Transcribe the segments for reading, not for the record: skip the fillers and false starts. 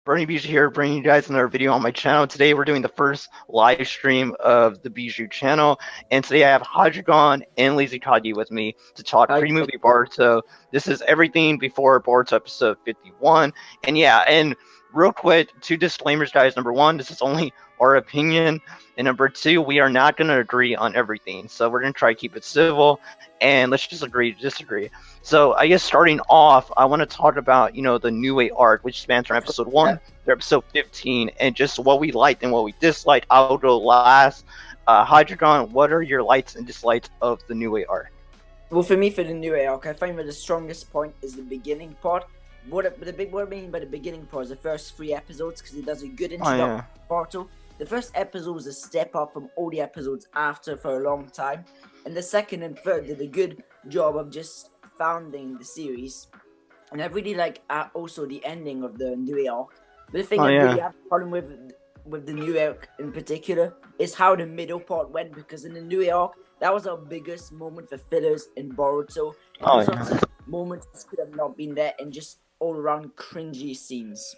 Bernie Bijou here, bringing you guys another video on my channel. Today we're doing the first live stream of the Bijou channel, and today I have Hadragon and Lazy Kagi with me to talk Hi. pre-movie Boruto. This is everything before Boruto episode 51, and yeah, and real quick, two disclaimers, guys. Number one, this is only our opinion, and number two, we are not going to agree on everything, so we're going to try to keep it civil, and let's just agree to disagree. So I guess starting off, I want to talk about the New Way arc, which spans from episode 1 to episode 15, and just what we liked and what we disliked. I'll go last. Hydreigon, what are your likes and dislikes of the New Way arc? Well, for me, for the new arc, I find that the strongest point is the beginning part. What I mean by the beginning part is the first 3 episodes, because it does a good introduction to Boruto. The first episode was a step up from all the episodes after for a long time, and the second and third did a good job of just founding the series. And I really like also the ending of the new arc. But the thing I really have a problem with the new arc in particular is how the middle part went, because in the new arc, that was our biggest moment for fillers in Boruto. Moments could have not been there, and just all around cringy scenes.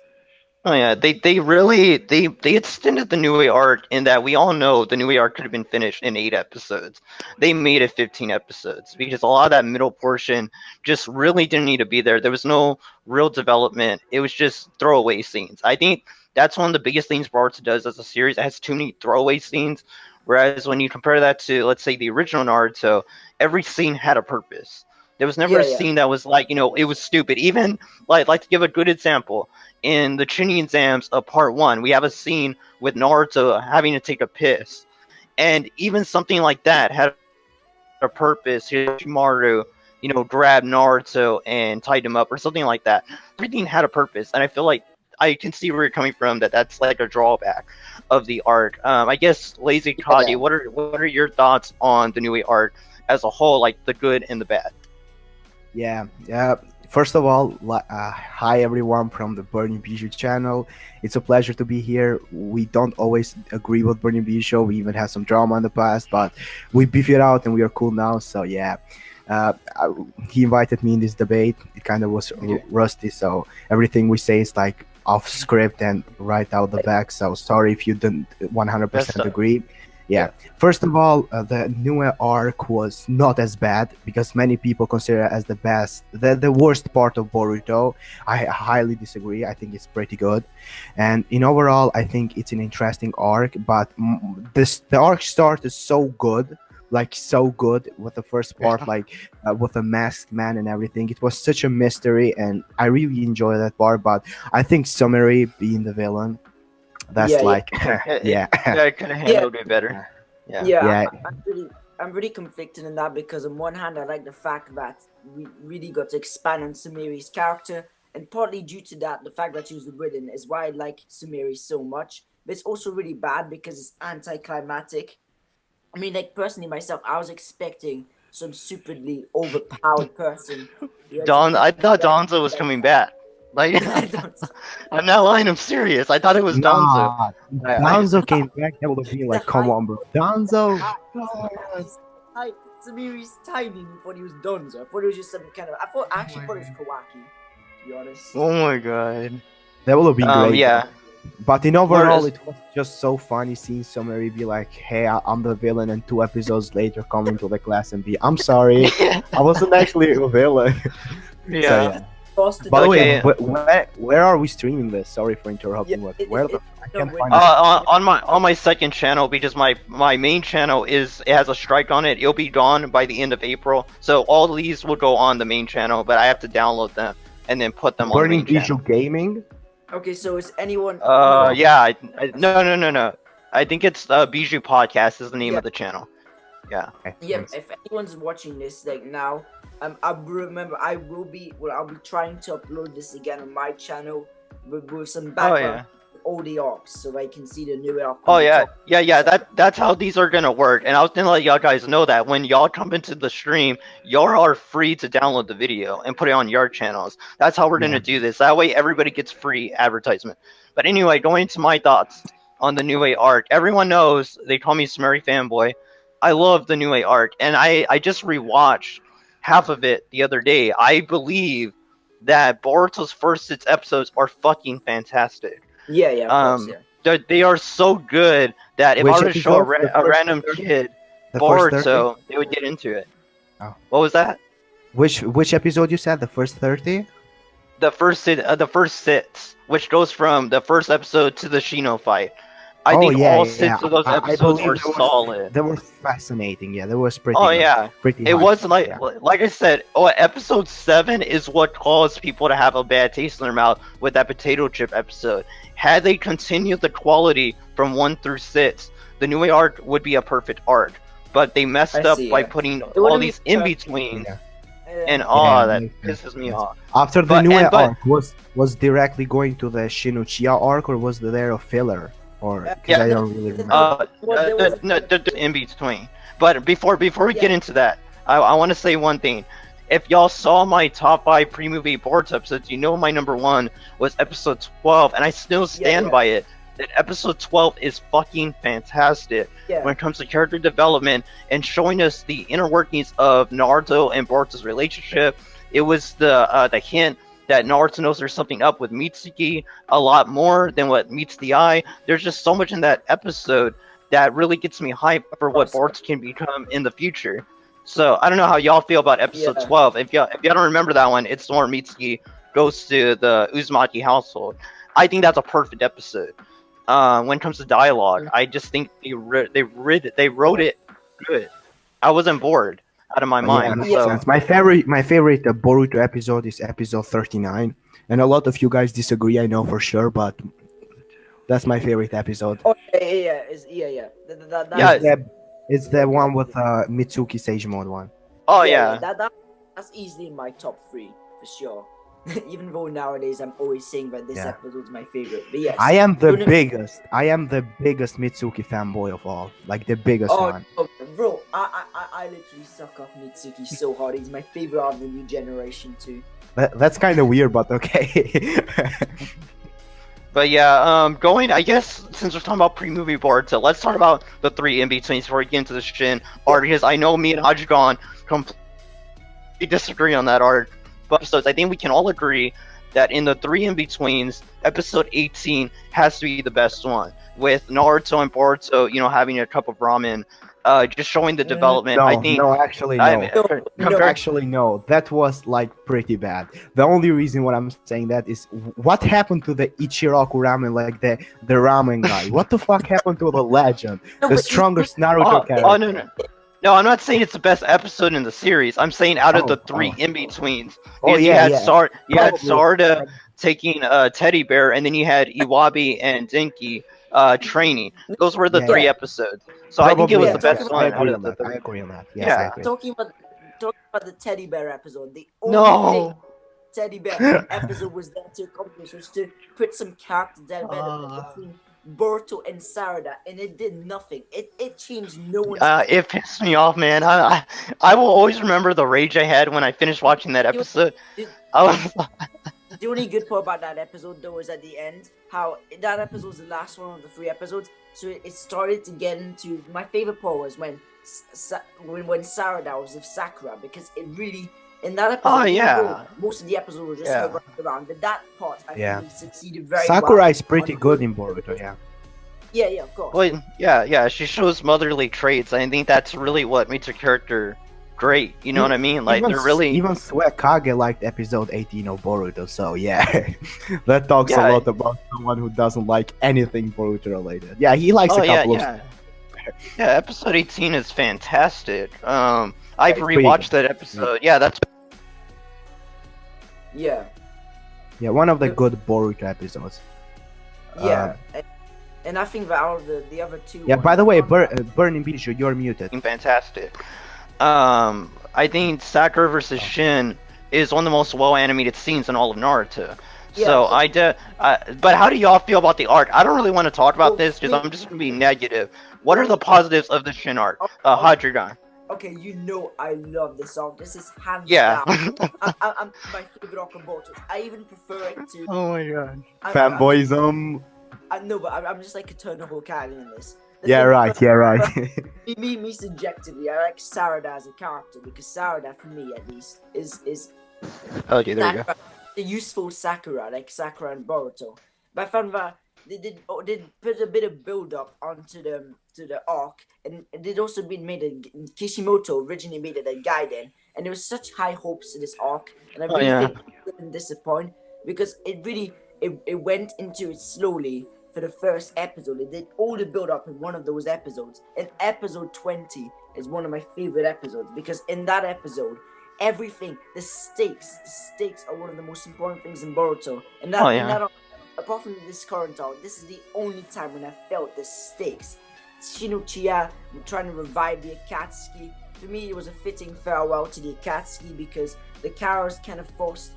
Oh yeah, they really extended the New Way arc in that we all know the New Way arc could have been finished in 8 episodes. They made it 15 episodes because a lot of that middle portion just really didn't need to be there. There was no real development. It was just throwaway scenes. I think that's one of the biggest things Boruto does as a series. It has too many throwaway scenes. Whereas when you compare that to, let's say, the original Naruto, every scene had a purpose. There was never a scene that was like, it was stupid. Even, like to give a good example, in the Chunin exams of part 1, we have a scene with Naruto having to take a piss. And even something like that had a purpose. Hiroshima, grabbed Naruto and tied him up or something like that. Everything had a purpose. And I feel like I can see where you're coming from, that's like a drawback of the arc. I guess, Lazy Kagi, what are your thoughts on the New Way arc as a whole, like the good and the bad? Yeah. First of all, hi everyone from the Burning Bijou channel. It's a pleasure to be here. We don't always agree with Burning Bijou. We even had some drama in the past, but we beef it out and we are cool now. So yeah, he invited me in this debate. It kind of was rusty, so everything we say is like off script and right out the back. So sorry if you didn't 100% agree. Yeah. First of all, the New arc was not as bad, because many people consider it as the worst part of Boruto. I highly disagree. I think it's pretty good, and in overall, I think it's an interesting arc. But the arc started so good, with the first part, with the masked man and everything. It was such a mystery, and I really enjoy that part. But I think Sumeri being the villain, that's I could have handled it better. I'm really conflicted in that, because on one hand I like the fact that we really got to expand on Sumeri's character, and partly due to that, the fact that she was the villain is why I like Sumeri so much. But it's also really bad because it's anticlimactic. I mean, like, personally myself, I was expecting some stupidly overpowered person. I thought Danzo was coming back. Like, I'm not lying, I'm serious. I thought it was Danzo. Danzo came back, that would have been like, come on, bro. Danzo! Sumeri's tiny before he was Danzo. I thought it was just some kind of... I actually thought it was Kawaki, to be honest. Oh my god. That would have been great. Yeah. But in overall, it was just so funny seeing Sumeri be like, hey, I'm the villain, and 2 episodes later come into the class and be, I'm sorry, I wasn't actually a villain. Yeah. By the way, where are we streaming this? Sorry for interrupting. I can't find on my second channel, because my main channel it has a strike on it. It'll be gone by the end of April, so all these will go on the main channel, but I have to download them and then put them on the main channel. Burning Bijou Gaming. Okay, so is anyone? Yeah, no. I think it's Bijou Podcast is the name of the channel. Yeah. Yeah. If anyone's watching this now. I remember I'll be trying to upload this again on my channel with some background, all the arcs, so I can see the new arc. That's how these are gonna work. And I was gonna let y'all guys know that when y'all come into the stream, y'all are free to download the video and put it on your channels. That's how we're gonna do this. That way, everybody gets free advertisement. But anyway, going to my thoughts on the New Way arc. Everyone knows they call me Sumeri fanboy. I love the New Way arc, and I just rewatched half of it the other day. I believe that Boruto's first 6 episodes are fucking fantastic. Yeah, yeah, of course, yeah. They are so good that if Which I were to show episode? The a first random 30? kid The first 30? Boruto, they would get into it. Oh. What was that? Which episode you said? The first 30? The first 6, which goes from the first episode to the Shino fight. I think all 6 of those episodes were solid. They were fascinating. Yeah, they was pretty. Oh good, yeah, pretty. it hard, was like yeah. like I said. Oh, episode 7 is what caused people to have a bad taste in their mouth with that potato chip episode. Had they continued the quality from 1 through 6, the New Way arc would be a perfect arc. But they messed up by putting all these in betweens, and that pisses me off. After the New Way arc was directly going to the Shino-Chia arc, or was there a filler? Or because I don't really remember. The in between. But before we get into that, I want to say one thing. If y'all saw my top 5 pre-movie Boruto episodes, you know my number 1 was episode 12, and I still stand by it. That episode 12 is fucking fantastic when it comes to character development and showing us the inner workings of Naruto and Boruto's relationship. It was the hint that Naruto knows there's something up with Mitsuki a lot more than what meets the eye. There's just so much in that episode that really gets me hyped for what Boruto can become in the future. So I don't know how y'all feel about episode 12. If y'all don't remember that one, it's the one where Mitsuki goes to the Uzumaki household. I think that's a perfect episode. When it comes to dialogue, I just think they wrote it good. I wasn't bored out of my mind. So. My favorite Boruto episode is episode 39, and a lot of you guys disagree, I know for sure, but that's my favorite episode. Oh yeah. It's the one with Mitsuki Sage Mode one. Oh yeah. That's easily my top 3 for sure. Even though nowadays I'm always saying that this episode's my favorite, but yes. I am the biggest Mitsuki fanboy of all, like the biggest one. Oh, bro, I literally suck off Mitsuki so hard. He's my favorite of the new generation too. That's kind of weird, but okay. But yeah, I guess since we're talking about pre-movie Boruto, let's talk about the 3 in-betweens before we get into the Shin arc, because I know me and Hajigon completely disagree on that arc. Episodes, I think we can all agree that in the 3 in-betweens, episode 18 has to be the best one, with Naruto and Boruto, having a cup of ramen, just showing the development. Actually, no. That was like pretty bad. The only reason why I'm saying that is what happened to the Ichiraku ramen, like the ramen guy. What the fuck happened to the legend, the strongest Naruto character? Oh no. No, I'm not saying it's the best episode in the series. I'm saying out of the 3 in-betweens. You had Sarada taking Teddy Bear, and then you had Iwabi and Denki training. Those were the 3 episodes. So I think it was the best one. I agree on that. Yes, I agree. Talking about the Teddy Bear episode, the only thing Teddy Bear episode was there to accomplish was to put some character development between Boruto and Sarada, and it did nothing. It changed no one's. It pissed me off, man. I will always remember the rage I had when I finished watching that episode. The only good part about that episode, though, is at the end, how that episode was the last one of the 3 episodes, so it started to get into. My favorite part was when Sarada was with Sakura, because it really. In that episode, most of the episode was just around, but that part I think succeeded very well. Sakura is pretty good in Boruto, Yeah, of course. Well, she shows motherly traits. I think that's really what makes her character great. You know what I mean? Like they're really even Suekage liked episode 18 of Boruto, so that talks a lot about someone who doesn't like anything Boruto related. Yeah, he likes a couple of. Yeah, episode 18 is fantastic. I've rewatched that episode. Yeah, that's. Yeah, one of the good Boruto episodes. Yeah, and I think that out of the other 2. Yeah, by the way, Burning Bijou, you're muted. Fantastic. I think Sakura versus Shin is one of the most well-animated scenes in all of Naruto. Yeah, so but how do y'all feel about the arc? I don't really want to talk about this because I'm just gonna be negative. What are the positives of the Shin arc? Hajigon. Okay, I love this song. This is hands down. I'm my favorite arc of Boruto. I even prefer it to. Oh my god. Fanboyism. I know, but I'm just like eternal Hokage in this. Yeah, right. Me subjectively, I like Sarada as a character because Sarada, for me at least, is. Okay, there you go. the useful Sakura, like Sakura and Boruto. But I found that they did put a bit of build up onto the arc, and it did also been made a Kishimoto originally made it a Gaiden, and there was such high hopes to this arc, and I Oh really yeah. think it didn't disappoint because it went into it slowly for the first episode. It did all the build up in one of those episodes. And episode 20 is one of my favorite episodes because in that episode, everything, the stakes are one of the most important things in Boruto. And that, Oh in yeah. that, apart from this current arc, this is the only time when I felt the stakes. Shinochiya trying to revive the Akatsuki. For me, it was a fitting farewell to the Akatsuki because the Karas kind of forced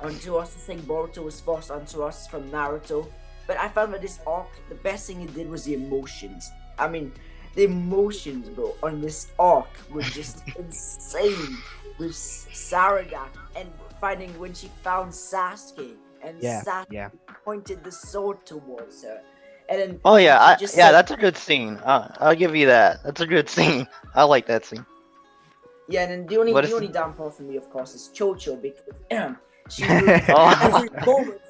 onto us. I think Boruto was forced onto us from Naruto. But I found that this arc, the best thing it did was the emotions. I mean, the emotions, bro, on this arc were just insane. With Sarada and finding when she found Sasuke and Sasuke pointed the sword towards her. And then Oh yeah. she just Yeah, said, that's a good scene. I'll give you that. That's a good scene. I like that scene. yeah, and then the only What is the only downfall for me, of course, is Chocho because she Oh. every moment.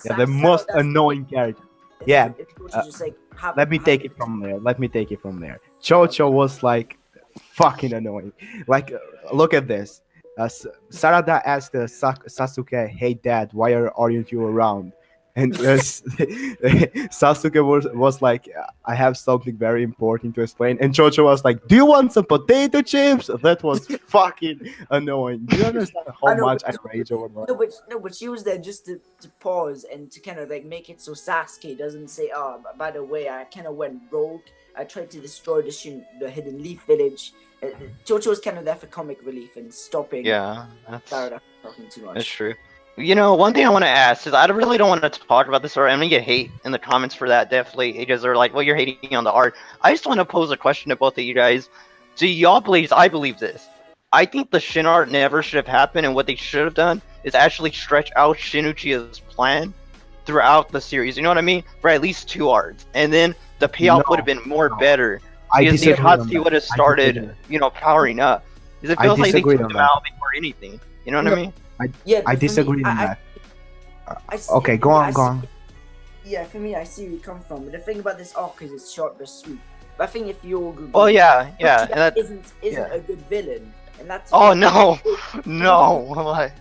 Yeah, the most Sarada's- annoying character. Yeah, Chocho's just like, let me take it from there. Chocho was like fucking annoying. Like, look at this. Sarada asked Sasuke, "Hey, Dad, why aren't you around?" And Sasuke was like, "I have something very important to explain." And Chocho was like, "Do you want some potato chips?" That was fucking annoying. Do you understand I how know, much I but- rage over that? No, but she was there just to pause and to kind of like make it so Sasuke doesn't say, "Oh, by the way, I kind of went rogue. I tried to destroy the Hidden Leaf Village." Chocho was kind of there for comic relief and stopping Yeah, that's Sarada from talking too that's much. true. You know, one thing I want to ask is I really don't want to talk about this, or I'm gonna get hate in the comments for that. Definitely, because they're like, "Well, you're hating on the art." I just want to pose a question to both of you guys. Do y'all believe? I believe this. I think the Shin art never should have happened, and what they should have done is actually stretch out Shinuchi's plan throughout the series. You know what I mean? For at least 2 arts, and then the payoff No, would have been more no. better. I Because disagree on Nihatsu that. would have I started, disagree. powering up. Because it I feels like they disagree took on him that. out before anything. You know what I mean? Yeah, I but for me, disagree on I- that. I see- Okay, go I on, see- go on. Yeah, for me, I see where you come from. But the thing about this arc is it's short but sweet. But I think if you all agree, Oh yeah, yeah. Tsuchiya And that, isn't yeah. a good villain, and that's oh no, no. What?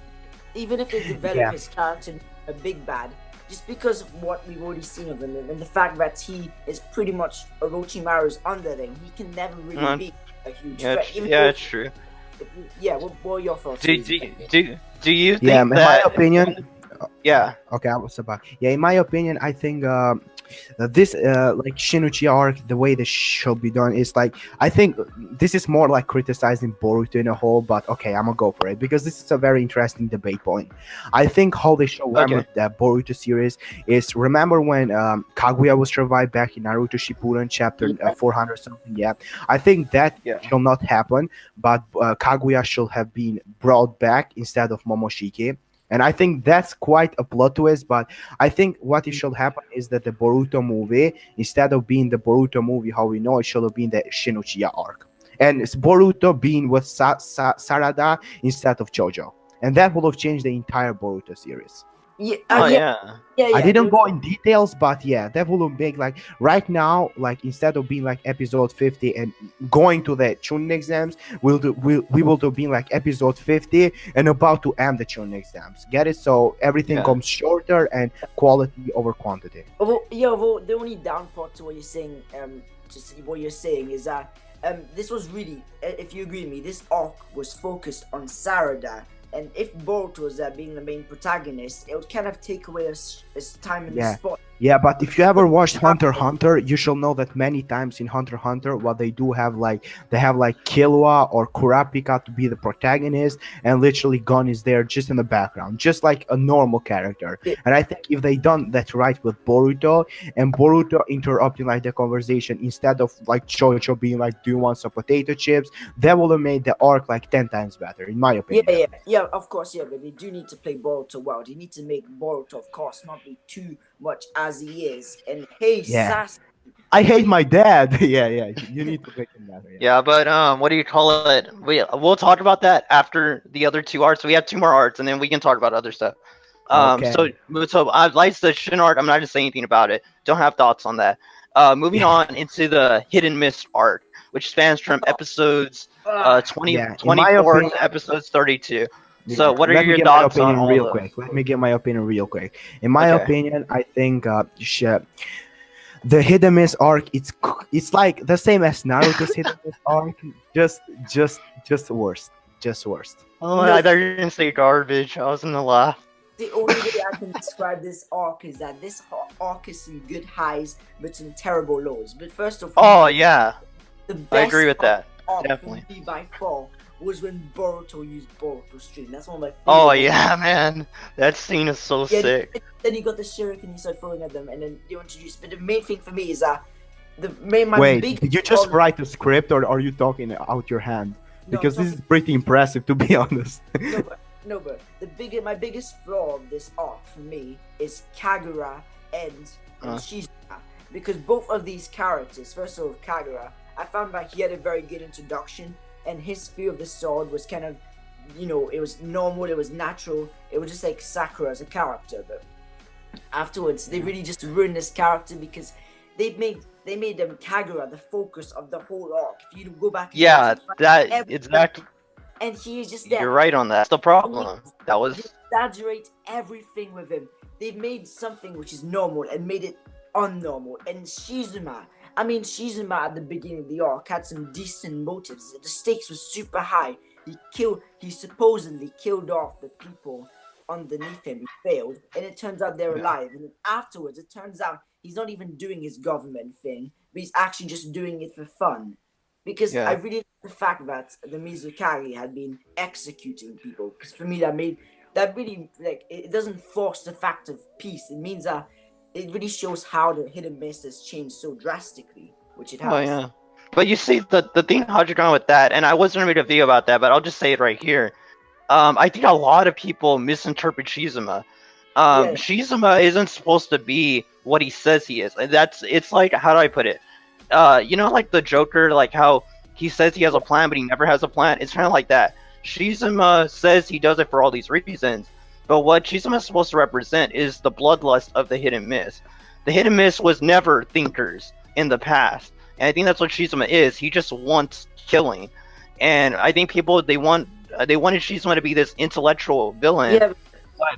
even if they develop Yeah. his character into a big bad, just because of what we've already seen of him and the fact that he is pretty much Orochimaru's underling, he can never really Mm. be a huge Yeah, threat. Even yeah, though- it's true. Yeah, what are your thoughts? Do you think Yeah, in my that? opinion, Yeah. okay, I was about. Yeah, in my opinion, I think this like Shinichi arc, the way this should be done is like, I think this is more like criticizing Boruto in a whole, but okay, I'm gonna go for it because this is a very interesting debate point. I think how they show Okay. the Boruto series is, remember when Kaguya was revived back in Naruto Shippuden chapter 400 something. Yeah, I think that Yeah. shall not happen, but Kaguya should have been brought back instead of Momoshiki. And I think that's quite a plot twist, but I think what it should happen is that the Boruto movie, instead of being the Boruto movie how we know it, should have been the Shinichiya arc. And it's Boruto being with Sarada instead of Chojo. And that would have changed the entire Boruto series. Yeah, Oh yeah, yeah. I didn't there- go in details, but yeah, that would make like right now, like instead of being like episode 50 and going to the Chunin exams, we will do being like episode 50 and about to end the Chunin exams. Get it? So everything Yeah. comes shorter and quality over quantity. Although the only down part to what you're saying, what you're saying is that this was really, if you agree with me, this arc was focused on Sarada, and if Boruto was being the main protagonist, it would kind of take away his time in Yeah. the spot. Yeah, but if you ever watched Hunter x Hunter, you shall know that many times in Hunter x Hunter, what they do have like, they have like Killua or Kurapika to be the protagonist, and literally Gon is there just in the background, just like a normal character. Yeah. And I think if they done that right with Boruto, and Boruto interrupting like the conversation instead of like Chocho being like, "Do you want some potato chips?" That would have made the arc like 10 times better, in my opinion. Yeah, of course, yeah, but they do need to play Boruto well. They need to make Boruto, of course, not be too much as he is. And hey, Yeah. I hate my dad. Yeah. You need to make him better. Yeah. Yeah, but what do you call it? We'll talk about that after the other two arts. We have two more arts, and then we can talk about other stuff. So Okay. I like the Shin arc. I'm not gonna say anything about it. Don't have thoughts on that. Moving on into the Hidden Mist arc, which spans from episodes Ah, 20, Yeah. In my 24 opinion, to episodes 32. So yeah. what are Let me your get my thoughts on opinion all real those? quick. Let me get my opinion real quick. In my Okay. opinion, I think the Hidden Mist arc, it's like the same as Naruto's Hidden Mist arc, just just worst, just worst. Oh, no, I thought you were gonna say garbage. I was gonna laugh. the only way I can describe this arc is that this arc is some good highs, but some terrible lows. But first of all, Oh yeah, the I best agree with that. arc Definitely. for me by far was when Boruto used Boruto Stream. That's one of my favorite. Oh yeah, man, that scene is so Yeah, sick. then you got the shuriken, you start throwing at them, and then you introduce. But the main thing for me is that my Wait, big did you just problem- write a script or are you talking out your hand? No, Because I'm this is pretty impressive, to be honest. No, but my biggest flaw of this arc for me is Kagura and Shizuna, because both of these characters, first of all, Kagura, I found that he had a very good introduction, and his fear of the sword was kind of, it was normal, it was natural, it was just like Sakura as a character. But afterwards, they really just ruined this character because they made Kagura the focus of the whole arc. If you go back, and Yeah, watch, that every- exactly. and he is just there. You're right on that. That's the problem. That They was exaggerate everything with him. They've made something which is normal and made it unnormal. And Shizuma at the beginning of the arc had some decent motives. The stakes were super high. He supposedly killed off the people underneath him. He failed, and it turns out they're alive. And then afterwards, it turns out he's not even doing his government thing, but he's actually just doing it for fun. Because Yeah. I really like the fact that the Mizukage had been executing people. Because for me, that really, like, it doesn't force the fact of peace. It means that it really shows how the Hidden Mist has changed so drastically, which it has. Oh yeah. But you see the thing Hajigan with that, and I wasn't gonna make a video about that, but I'll just say it right here. I think a lot of people misinterpret Shizuma. Yeah. Shizuma isn't supposed to be what he says he is. And it's like, how do I put it? Like the Joker, like how he says he has a plan, but he never has a plan. It's kind of like that. Shizuma says he does it for all these reasons, but what Shizuma is supposed to represent is the bloodlust of the Hidden Mist. The Hidden Mist was never thinkers in the past, and I think that's what Shizuma is. He just wants killing, and I think people they wanted Shizuma to be this intellectual villain, Yeah,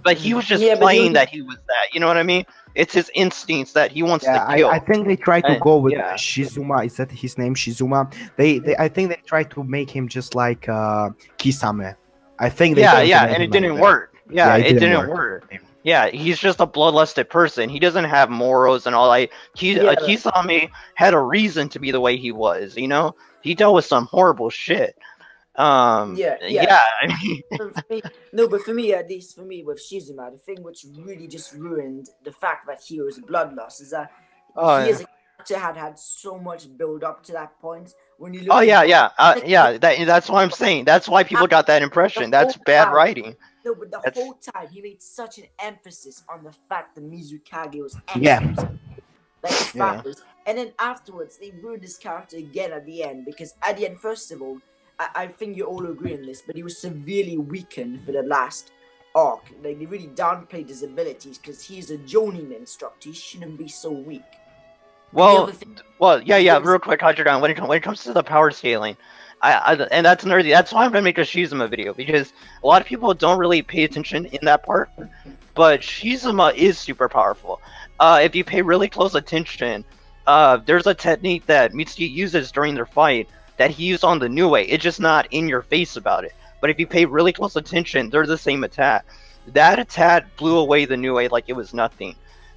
but he was just Yeah, but playing you- that he was that. You know what I mean? It's his instincts that he wants Yeah, to kill. I think they tried to And- go with yeah. Shizuma. Is that his name, Shizuma? I think they tried to make him just like Kisame. I think they Yeah, tried to yeah, make and him it didn't like that. work. Yeah, it it didn't didn't work. work. Yeah, he's just a bloodlusted person. He doesn't have morals and all. Like Yeah. Kisame had a reason to be the way he was. He dealt with some horrible shit. Yeah. I mean, But for me, at least for me with Shizuma, the thing which really just ruined the fact that he was bloodlust is that Oh, he as a character had so much build up to that point. When you look oh at- yeah. That's what I'm saying. That's why people got that impression. That's bad writing. No, but the That's- whole time he made such an emphasis on the fact that Mizukage was Yeah. executed. Like the Yeah. fact was, and then afterwards they ruined his character again at the end because at the end, first of all, I think you all agree on this, but he was severely weakened for the last arc. Like they really downplayed his abilities because he's a Jonin instructor. He shouldn't be so weak. The Well, other thing- yeah. Yes. Real quick, Hajiran, when it comes to the power scaling, and that's another thing. That's why I'm gonna make a Shizuma video because a lot of people don't really pay attention in that part. But Shizuma is super powerful. If you pay really close attention, there's a technique that Mitsuki uses during their fight that he used on the New Way. It's just not in your face about it. But if you pay really close attention, they're the same attack. That attack blew away the New Way like it was nothing.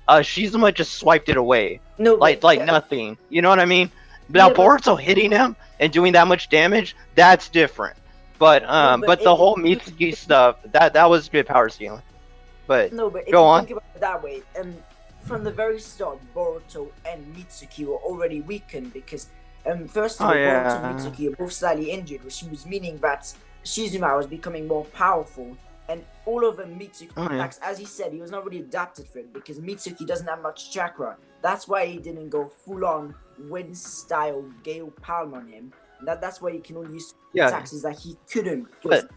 Shizuma just swiped it away no, like but- yeah, nothing. You know what I mean? Now Yeah, but- Boruto hitting him and doing that much damage, that's different. But but the it- whole Mitsuki stuff, that was good power scaling. But No, but if Go you on. think about it that way, from the very start, Boruto and Mitsuki were already weakened because, first of Oh, all, yeah. Boruto and Mitsuki are both slightly injured, which was meaning that Shizuma was becoming more powerful and all over Mitsuki yeah. attacks. As he said, he was not really adapted for it because Mitsuki doesn't have much chakra. That's why he didn't go full on wind style Gale Palm on him. That's why he can only use attacks, is that he couldn't. But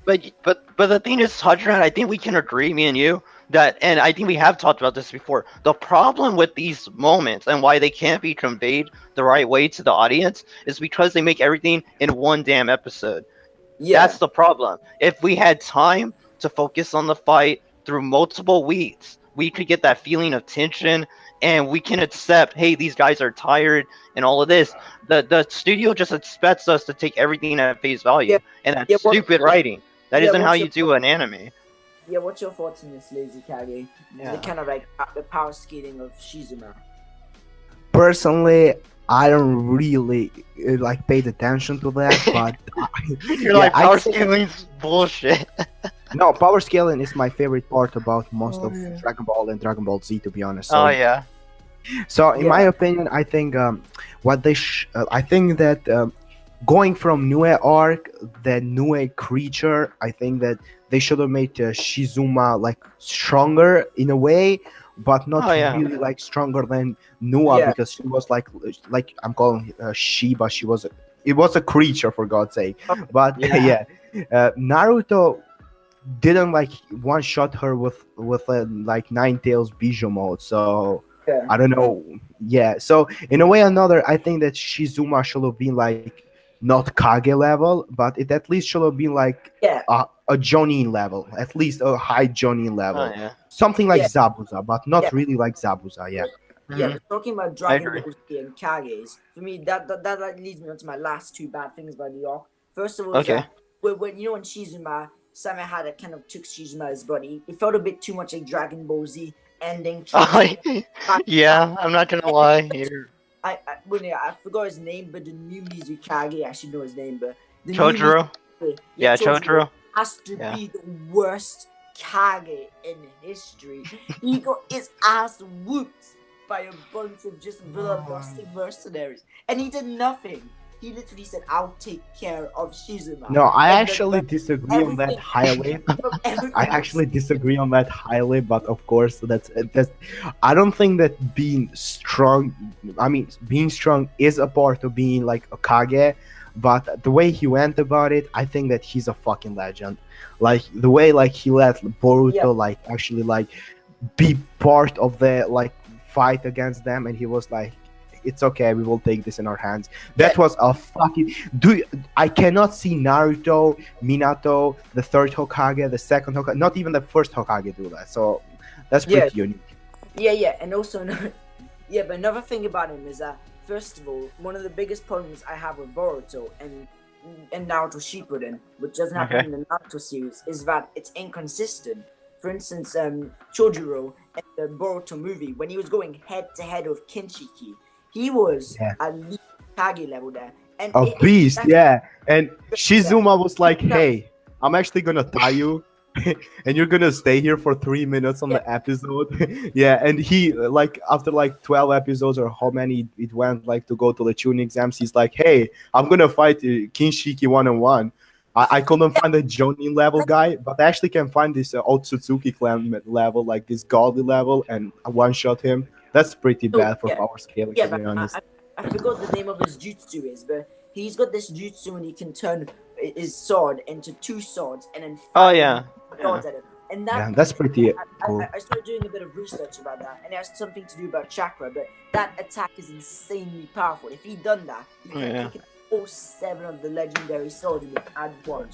the thing is, Hudron, I think we can agree, me and you, that, and I think we have talked about this before. The problem with these moments and why they can't be conveyed the right way to the audience is because they make everything in one damn episode. Yeah. That's the problem. If we had time to focus on the fight through multiple weeks, we could get that feeling of tension, and we can accept, hey, these guys are tired and all of this. The studio just expects us to take everything at face value, and that's stupid writing. That isn't how you do an anime. Yeah, what's your thoughts on this, Lazy Kage? The kind of like the power scaling of Shizuma. Personally, I don't really like paid attention to that, but you're like, power scaling's bullshit. No, power scaling is my favorite part about most of Dragon Ball and Dragon Ball Z, to be honest. So, yeah. So, in my opinion, I think what they I think that going from Nue arc, the Nue creature, I think that they should have made Shizuma like stronger in a way, but not really like stronger than Nua, because she was like I'm calling Shiba. It was a creature, for God's sake. But Naruto didn't like one shot her with like Nine Tails Bijou mode, so I don't know. So in a way or another, I think that Shizuma should have been like not Kage level, but it at least should have been like a Jonin level, at least a high Jonin level, something like Zabuza, but not really like Zabuza. Talking about Dragon Ball Z and Kages, for me that leads me on to my last two bad things about the arc. First of all, when you know when Shizuma Sama had it kind of took Shizuma's body, it felt a bit too much like Dragon Ball Z ending. I'm not gonna lie here. I forgot his name, but the new Mizukage, I should know his name, but the Chojuro. Chojuro has to be the worst Kage in history. He got his ass whooped by a bunch of just bloodlusting mercenaries, and he did nothing. He literally said, "I'll take care of Shizuma." No, I actually disagree on that highly. I actually disagree on that highly, but of course, that's. I don't think that being strong. I mean, being strong is a part of being like a Kage, but the way he went about it, I think that he's a fucking legend. Like the way like he let Boruto like actually like be part of the like fight against them, and he was like, it's okay, we will take this in our hands. That was a fucking I cannot see Naruto, Minato, the third Hokage, the second Hokage, not even the first Hokage do that. So that's pretty unique. And also but another thing about him is that, first of all, one of the biggest problems I have with Boruto and Naruto Shippuden, which doesn't happen in the Naruto series, is that it's inconsistent. For instance, Chojuro in the Boruto movie, when he was going head to head with Kinshiki, he was at least Kage level there. And a beast, And Shizuma was like, hey, I'm actually gonna tie you and you're gonna stay here for 3 minutes on the episode. And he like after like 12 episodes or how many it went like to go to the tuning exams, he's like, hey, I'm gonna fight Kinshiki 1-on-1. I couldn't find a Jonin level guy, but I actually can find this Otsutsuki clan level, like this godly level, and one-shot him. That's pretty bad for power scaling, to be honest. I forgot the name of his jutsu is, but he's got this jutsu and he can turn his sword into two swords and then swords at it. And that's pretty cool. I started doing a bit of research about that, and it has something to do about chakra, but that attack is insanely powerful. If he'd done that, he could have taken all 7 of the legendary swords and add one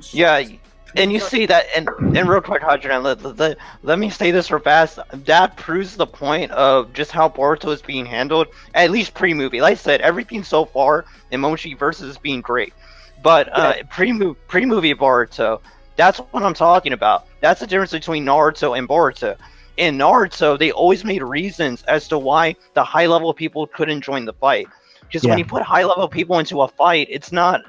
shot. And you see that, and real quick, Hadron, let me say this real fast. That proves the point of just how Boruto is being handled, at least pre-movie. Like I said, everything so far in Moshi versus is being great. But pre-movie Boruto, that's what I'm talking about. That's the difference between Naruto and Boruto. In Naruto, they always made reasons as to why the high-level people couldn't join the fight. Because when you put high-level people into a fight, it's not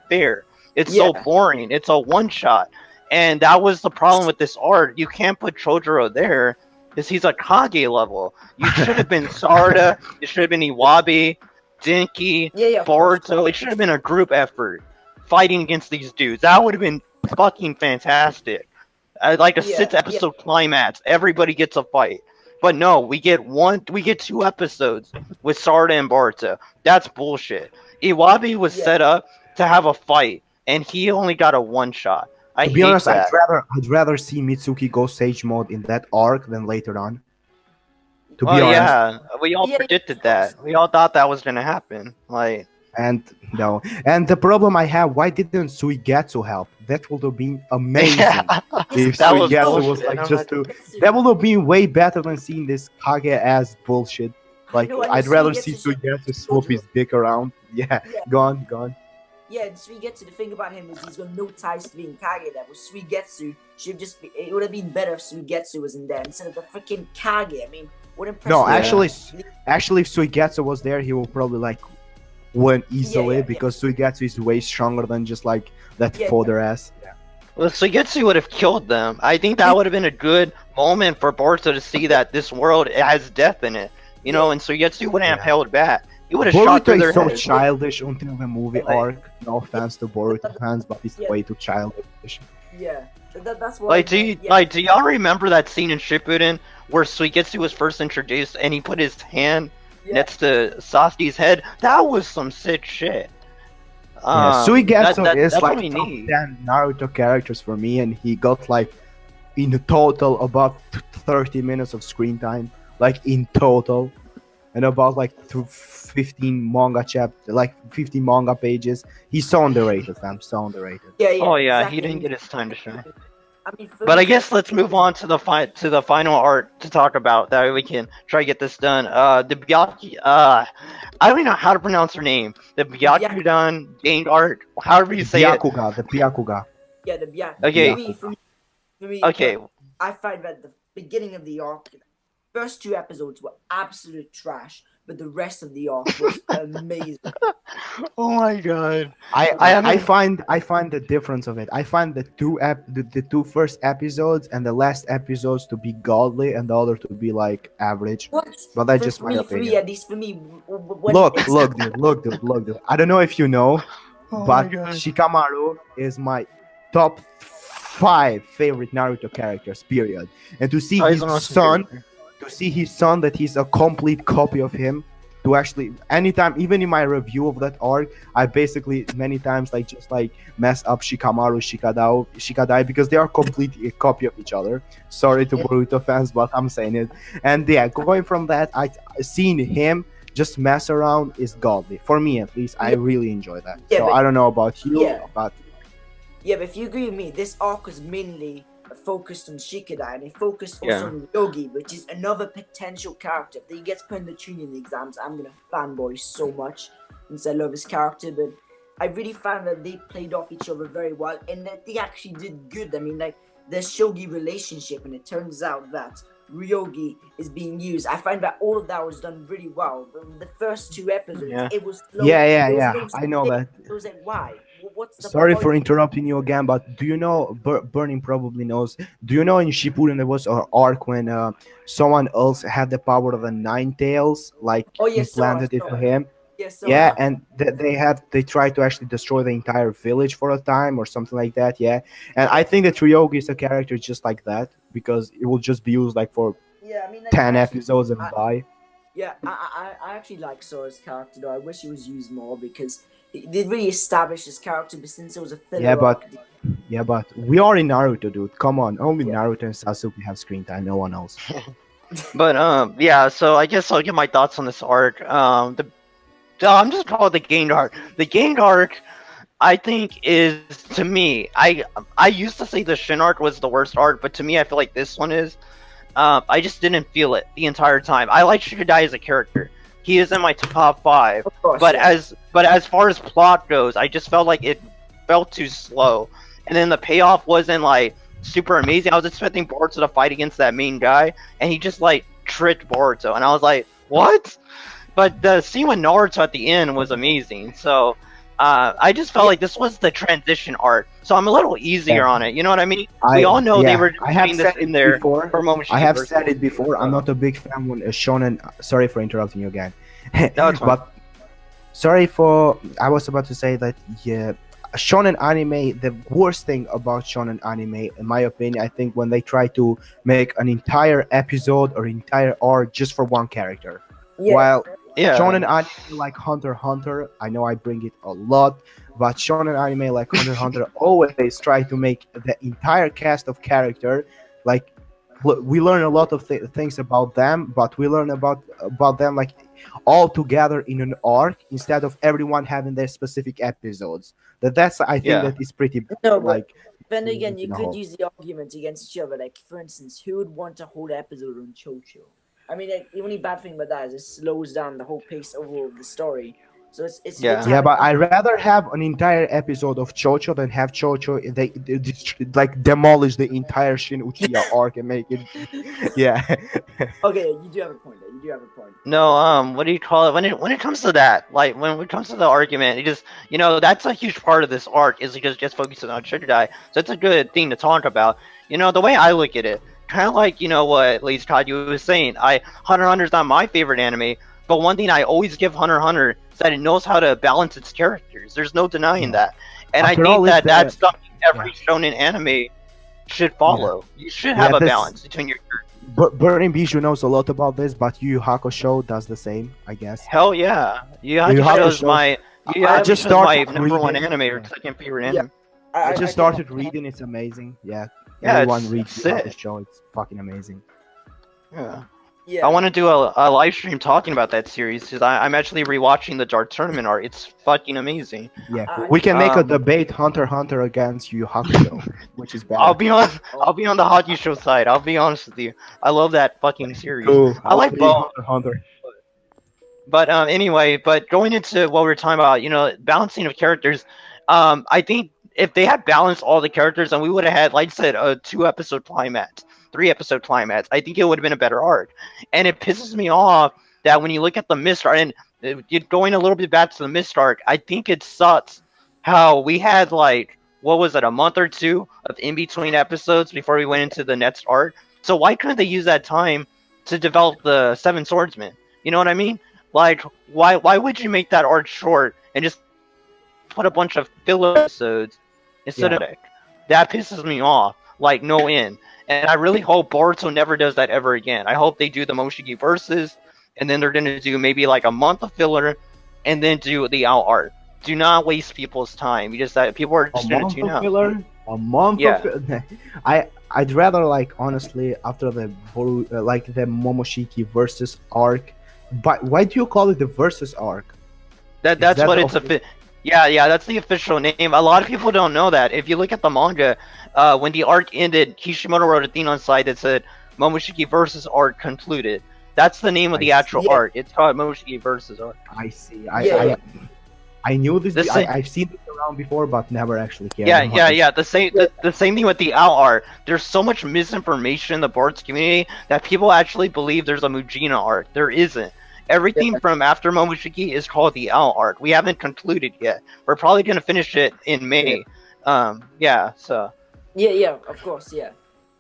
fair. It's so boring. It's a one-shot. And that was the problem with this art. You can't put Chojuro there because he's a Kage level. You should have been Sarada. It should have been Iwabi, Denki, Boruto. It should have been a group effort fighting against these dudes. That would have been fucking fantastic. like a Yeah, 6 episode climax. Everybody gets a fight. But no, we get 2 episodes with Sarda and Boruto. That's bullshit. Iwabi was Yeah. set up to have a fight, and he only got a one shot. I To be hate honest, that. I'd rather see Mitsuki go Sage mode in that arc than later on. To be Oh honest, yeah, we all Yeah, predicted that. We all thought that was gonna happen. Like, and no, and the problem I have, why didn't Suigetsu help? That would have been amazing. If that was Suigetsu was bullshit. like I'm just not- to, that would have been way better than seeing this Kage ass bullshit. Like, No, and I'd rather see Suigetsu Suigetsu swoop his dick around. Yeah, Yeah. gone. Yeah, and Suigetsu, the thing about him is he's got no ties to being Kage there. With Suigetsu, should just be, it would have been better if Suigetsu was in there instead of the freaking Kage. I mean, what impression? No, Yeah. actually, if Suigetsu was there, he will probably like win easily yeah. because Suigetsu is way stronger than just like that Yeah. fodder ass. Well, Suigetsu would have killed them. I think that would have been a good moment for Boruto to see that this world has death in it. You know, and Suigetsu wouldn't have Yeah. held back. He would have shot through Boruto their is so heads. childish until the movie Like- arc. No offense to Boruto fans, but it's Yeah. way too childish. Yeah, that's why. Like, do y'all remember that scene in Shippuden where Suigetsu was first introduced and he put his hand Yeah. next to Sasuke's head? That was some sick shit. Yeah, Suigetsu is that's like what we top need. 10 Naruto characters for me, and he got like in total about 30 minutes of screen time, like in total, and about like 15 manga like 15 manga pages. He's so underrated, fam. So underrated. Yeah, Oh yeah, exactly. he didn't get his time to shine. I mean, for But me- I guess let's move on to the final art to talk about. That way we can try to get this done. The Byaku, I don't even know how to pronounce her name. The Byakudan gained art, however you say it. Byakuga, the Byakuga. Yeah, yeah. Okay. For me, Okay, I find that the beginning of the arc, first 2 episodes were absolute trash, but the rest of the arc was amazing. oh my god. I haven't- find the difference of it. I find the two first episodes and the last episodes to be godly, and the other to be like average. What? But that's For just my me, opinion. at least for me. When Look, it's- dude. I don't know if you know, Oh but my god. Shikamaru is my top 5 favorite Naruto characters. Period. And to see Oh, he's his an awesome son, character. that he's a complete copy of him. To actually, anytime, even in my review of that arc, I basically many times like just like mess up Shikamaru, Shikadai because they are completely a copy of each other. Sorry to Boruto fans, but I'm saying it. And yeah, going from that, I seeing him just mess around is godly for me at least. I really enjoy that. Yeah, So but- I don't know about you, Yeah. but Yeah, but if you agree with me, this arc was mainly focused on Shikadai, and it focused also Yeah. on Yogi, which is another potential character. If he gets put in the tuning exams, I'm gonna fanboy so much since I love his character. But I really found that they played off each other very well, and that they actually did good. I mean, like the Shogi relationship, and it turns out that Ryogi is being used. I find that all of that was done really well. The first 2 episodes, Yeah. it was slow. yeah. There was no I know that. It was like, why? What's the Sorry point? for interrupting you again, but do you know, Burning probably knows, do you know in Shippuden there was an arc when someone else had the power of the 9 tails, like Oh, yes, implanted it saw to it. him? Yes, so Yeah, and they tried to actually destroy the entire village for a time or something like that, yeah. And I think that Ryogi is a character just like that, because it will just be used like for yeah, I mean, like, 10 actually- episodes and I- die. Yeah, I actually like Sora's character though. I wish he was used more because they really established his character, but since it was a filler Yeah, but- arc, Yeah, but we are in Naruto, dude. Come on, only Yeah. Naruto and Sasuke have screen time, no one else. But yeah, so I guess I'll give my thoughts on this arc. I'm just call it the gained arc. The gained arc, I think, is to me. I used to say the Shin arc was the worst arc, but to me, I feel like this one is. I just didn't feel it the entire time. I like Shikadai as a character. He is in my top 5. of course. But yeah. as far as plot goes, I just felt like it felt too slow. And then the payoff wasn't like super amazing. I was expecting Boruto to fight against that main guy, and he just like tricked Boruto, and I was like, what? But the scene with Naruto at the end was amazing. So I just felt like this was the transition arc. So I'm a little easier Yeah. on it. You know what I mean? We all know they were I have putting this said in it there before. for Momoshiki I have versus- said it before. I'm not a big fan when shonen. Sorry for interrupting you again. No, it's fine. But sorry for. I was about to say that. Yeah, shonen anime, the worst thing about shonen anime, in my opinion, I think when they try to make an entire episode or entire arc just for one character. Yeah. While Yeah. shonen anime like Hunter x Hunter, I know I bring it a lot, but shonen anime like Hunter x Hunter always try to make the entire cast of character like we learn a lot of things about them, but we learn about them like all together in an arc instead of everyone having their specific episodes. That's I think Yeah. that is pretty bad. No, but Like then again, you in a could whole. use the argument against each other. Like, for instance, who would want a whole episode on Chocho? I mean, like, the only bad thing about that is it slows down the whole pace overall of the story. So it's Yeah. good to Yeah, have but I rather have an entire episode of Chocho than have Chocho they like demolish the entire Shin Uchiha arc and make it. Yeah. Okay, you do have a point there. You do have a point. No, what do you call it? When it comes to that, like when it comes to the argument, it just that's a huge part of this arc is just focusing on Shirudai. So it's a good thing to talk about. The way I look at it, kind of like what Lazy Todd you was saying. Hunter x Hunter is not my favorite anime, but one thing I always give Hunter x Hunter is that it knows how to balance its characters. There's no denying that, and After I all, think it's that's the- something every shonen anime should follow. You should have a this- balance between your characters. Burning Bijou knows a lot about this, but Yu Yu Hakusho does the same, I guess. Hell yeah, Yu Yu Hakusho is Hakusho- my. I just started my number one reading- anime or second favorite Yeah. anime. I just can- started reading. It's amazing. Yeah. Yeah, Everyone it's reads Yu Yu sick. Hakusho. It's fucking amazing. Yeah. Yeah. I want to do a live stream talking about that series because I'm actually rewatching the Dark Tournament art. It's fucking amazing. Yeah. I- We can make a Um, debate Hunter x Hunter against Yu Yu Hakusho, which is bad. I'll be on the Hockey Show side. I'll be honest with you. I love that fucking series. Cool. I like I'll play both. Hunter x Hunter. But anyway, but going into what we were talking about, balancing of characters. I think if they had balanced all the characters and we would have had, like I said, a 2-episode climax, 3-episode climax, I think it would have been a better arc. And it pisses me off that when you look at the Mist arc, and going a little bit back to the Mist arc, I think it sucks how we had like, what was it, a month or two of in between episodes before we went into the next arc. So why couldn't they use that time to develop the Seven Swordsmen? You know what I mean? Like, why would you make that arc short and just put a bunch of filler episodes instead of it? That pisses me off, like no end. And I really hope Boruto never does that ever again. I hope they do the Moshiki versus, and then they're gonna do maybe like a month of filler, and then do the out art. Do not waste people's time. You just that people are just A gonna month tune of out. filler? A month Yeah. of filler? I'd rather like honestly after the like the Momoshiki versus arc. But why do you call it the versus arc? That's that what the it's yeah, that's the official name. A lot of people don't know that. If you look at the manga, when the arc ended, Kishimoto wrote a thing on site that said Momoshiki versus arc concluded. That's the name of the I actual see. arc. It's called Momoshiki versus arc. I see. Yeah. I knew this. The same- I've seen this around before, but never actually cared. Yeah, about yeah, it. yeah. The same thing with the out art. There's so much misinformation in the Boards community that people actually believe there's a Mujina art. There isn't. Everything Yeah. from after Momoshiki is called the out art. We haven't concluded yet. We're probably gonna finish it in May. Yeah. So Yeah, of course, yeah.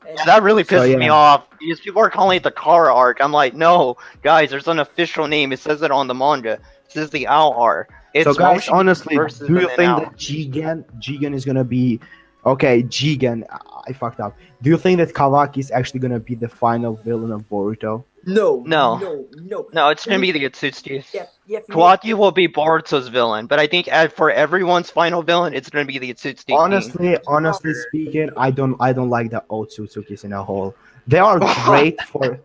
And that really So, pisses yeah. me off because people are calling it the Kara arc. I'm like, no, guys. There's an official name. It says it on the manga. It says the out art. It's So guys, Momoshiki honestly, versus do you and then think out. that Jigen is gonna be okay? Jigen, I fucked up. Do you think that Kawaki is actually gonna be the final villain of Boruto? no. No, it's gonna be the Atsutsukis. Yeah, for me- Kawaki will be Boruto's villain, but I think for everyone's final villain, it's gonna be the Atsutsukis. Honestly speaking, I don't like the Otsutsukis in a whole. They are great for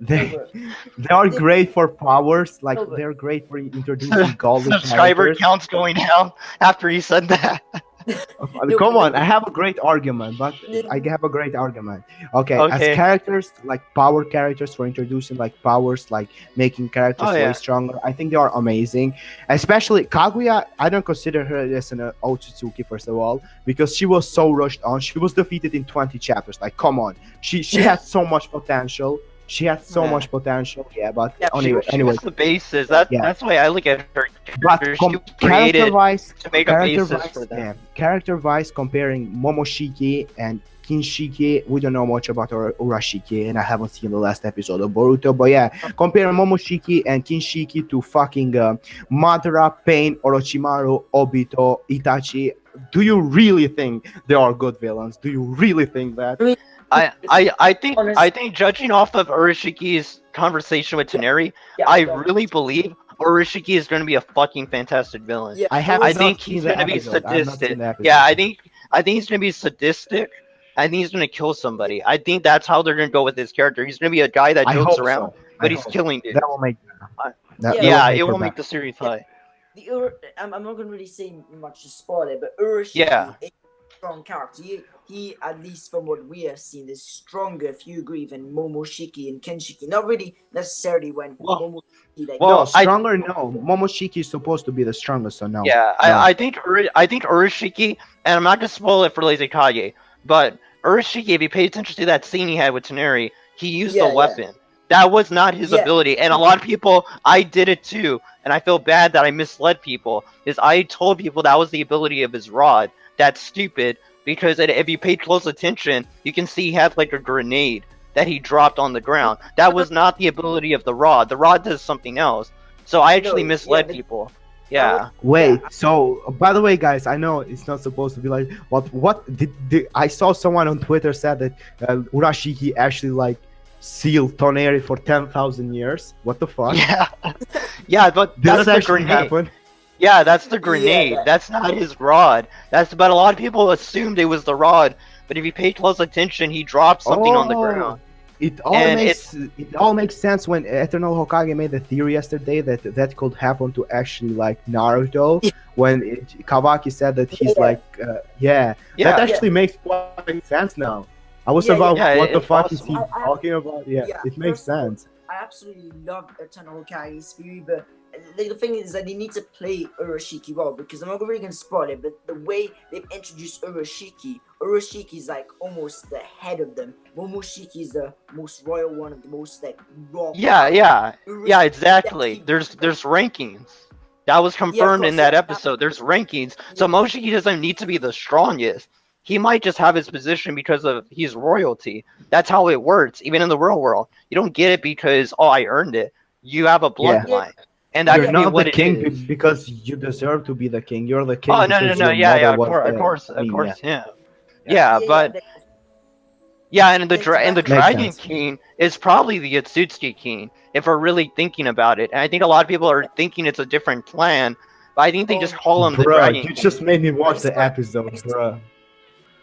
they are great for powers. Like No, but- they're great for introducing golden subscriber characters. counts going down after he said that. Come on, I have a great argument, but I have a great argument. Okay, Okay. as characters, like power characters for introducing like powers, like making characters Oh, way yeah. stronger. I think they are amazing. Especially Kaguya, I don't consider her as an Otsutsuki first of all because she was so rushed on. She was defeated in 20 chapters. Like, come on, she had so much potential. She had so Yeah. much potential. Yeah, but Yeah, anyway, She was the basis. Yeah. That's the way I look at her. but She was character created wise, to make a basis for them. yeah, character-wise, comparing Momoshiki and Kinshiki, we don't know much about Urashiki, and I haven't seen the last episode of Boruto. But yeah, comparing Momoshiki and Kinshiki to fucking Madara, Pain, Orochimaru, Obito, Itachi, do you really think they are good villains? Do you really think that? I mean, I think judging off of Urushiki's conversation with Toneri, I really believe Urusiki is going to be a fucking fantastic villain. Yeah, I think he's going to be sadistic. Yeah, I think he's going to be sadistic. I think he's going to kill somebody. I think that's how they're going to go with his character. He's going to be a guy that jokes around, but he's killing dudes. That will make. It will make the series high. I'm not going to really say much to spoil it, but Urusiki is a strong character. He, at least from what we have seen, is stronger, if you agree, than Momoshiki and Kinshiki. Not really necessarily when Momoshiki stronger. No, Momoshiki is supposed to be the strongest, so no. Yeah, no. I think Urusiki, and I'm not gonna spoil it for Lazy Kage, but Urusiki, if you pay attention to that scene he had with Toneri, he used a weapon. That was not his ability, and a lot of people, I did it too, and I feel bad that I misled people. Is I told people that was the ability of his rod. That's stupid. Because if you pay close attention, you can see he had like a grenade that he dropped on the ground. That was not the ability of the rod. The rod does something else. So I actually misled people. Yeah. Wait. So by the way, guys, I know it's not supposed to be like. What did I saw someone on Twitter said that Urashiki actually like sealed Toneri for 10,000 years. What the fuck? Yeah. Yeah, but that's actually happened. Yeah, that's the grenade. That's not his rod. But a lot of people assumed it was the rod. But if you pay close attention, he dropped something on the ground. It all makes sense when Eternal Hokage made the theory yesterday that could happen to actually like Naruto. When Kawaki said that he's like, that actually makes quite sense now. I was about what the fuck is he talking about? Yeah, it makes sense. I absolutely love Eternal Hokage's theory, but the thing is that they need to play Urashiki well, because I'm not really going to spoil it, but the way they've introduced Urashiki is like almost the head of them. Momoshiki is the most royal one of the most like raw. Yeah, exactly. There's rankings. That was confirmed in that episode. There's rankings. So Momoshiki doesn't need to be the strongest. He might just have his position because of he's royalty. That's how it works, even in the real world. You don't get it because, I earned it. You have a bloodline. And that you're not the king because you deserve to be the king. You're the king. Oh, no. Of course. And the Dragon King is probably the Otsutsuki King, if we're really thinking about it. And I think a lot of people are thinking it's a different clan, but I think they just call him the Dragon King. You just made me watch the episode, bro.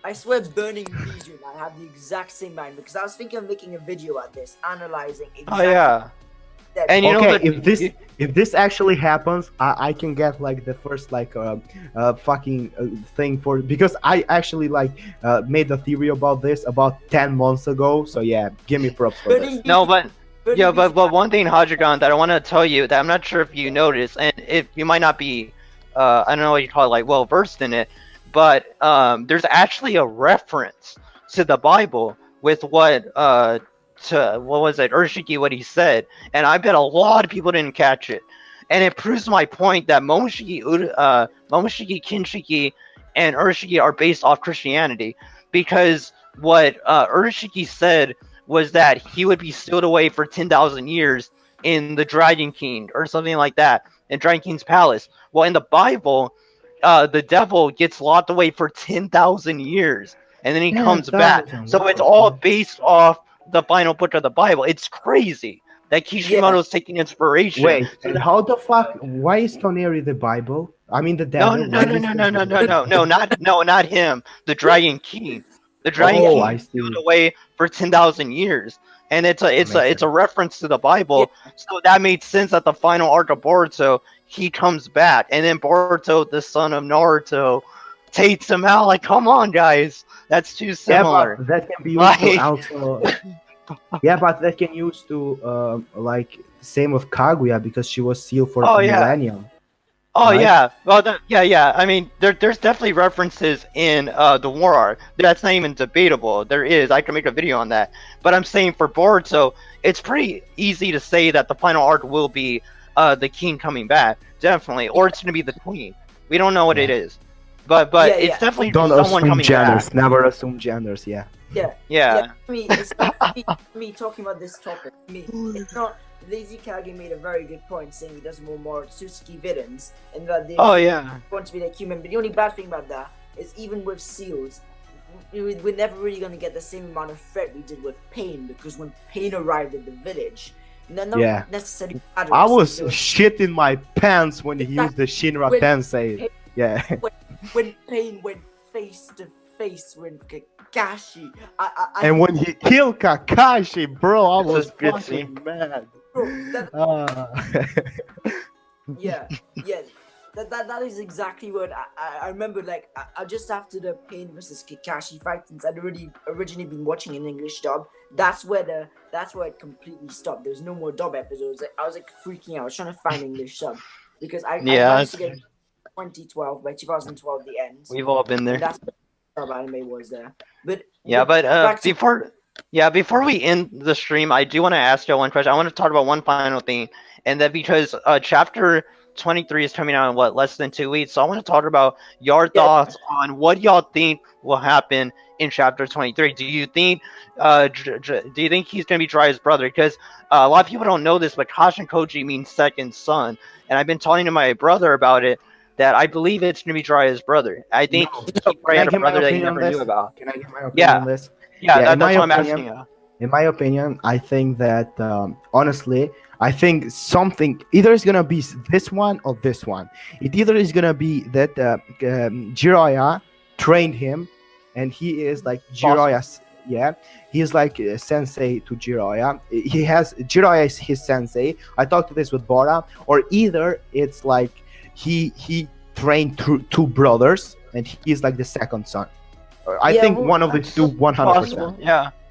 I swear Burning Bijou and I have the exact same mind, because I was thinking of making a video at this, analyzing exactly. And if this actually happens, I can get like the first like fucking thing for, because I actually like made a theory about this about 10 months ago. So yeah, give me props for this. No, but one thing, Hajigan, that I want to tell you that I'm not sure if you noticed, and if you might not be, I don't know what you call it, like well versed in it, but there's actually a reference to the Bible with what Urashiki, what he said, and I bet a lot of people didn't catch it, and it proves my point that Momoshiki, Kinshiki, and Urashiki are based off Christianity, because what Urashiki said was that he would be stowed away for 10,000 years in the Dragon King or something like that, in Dragon King's palace. Well, in the Bible, the devil gets locked away for 10,000 years, and then he comes back. So it's all based off the final book of the Bible. It's crazy that Kishimoto's taking inspiration. Wait, and how the fuck? Why is Toneri the Bible? I mean the devil. No, not him. The Dragon King. The Dragon King stowed away for 10,000 years, and it's a reference to the Bible. So that made sense at the final arc of Boruto. He comes back, and then Boruto, the son of Naruto, takes him out. Like, come on, guys. That's too similar. Yeah, but that can be used to also. Yeah, but that can use to like same with Kaguya, because she was sealed for a millennium. Oh right? Yeah. Well, yeah. I mean, there's definitely references in the War Arc. That's not even debatable. There is. I can make a video on that. But I'm saying for Boruto, it's pretty easy to say that the final arc will be the king coming back, definitely, or it's gonna be the queen. We don't know what it is. But it's definitely someone coming genders. back. Never assume genders. Yeah. I mean, it's me talking about this topic. I mean, it's not. Lazy Kage made a very good point, saying he doesn't want more Otsutsuki villains, and that they want to be like human. But the only bad thing about that is even with Seals, we're never really going to get the same amount of threat we did with Pain, because when Pain arrived at the village, not necessarily matters. I was shitting my pants when he used the Shinra Tensei. Yeah. When Pain went face to face with Kakashi, and when he killed Kakashi, bro, I was good fucking mad. Bro, yeah. That is exactly what I remember. Like, I just after the Pain versus Kakashi fight, since I'd already originally been watching an English dub, that's where it completely stopped. There's no more dub episodes. I was like freaking out. I was trying to find English sub because I managed to get 2012 by 2012 the end. We've all been there. And that's what dub anime was there. But before we end the stream, I do want to ask you one question. I want to talk about one final thing, and that because chapter 23 is coming out in less than 2 weeks. So I want to talk about your thoughts on what y'all think will happen in chapter 23. Do you think he's gonna be Jiraiya's brother? Because a lot of people don't know this, but Kashin Koji means second son, and I've been talking to my brother about it. That I believe it's gonna be Jiraiya's brother. I think he probably had a brother that he never knew about. Can I get my opinion on this? Yeah, that's what I'm asking you. In my opinion, I think that honestly, I think something either is gonna be this one or this one. It either is gonna be that Jiraiya trained him, and he is like Jiraiya's. Yeah, he is like a sensei to Jiraiya. Jiraiya is his sensei. I talked to this with Bora. Or either it's like he trained two brothers, and he's like the second son. I think one of the two, 100%.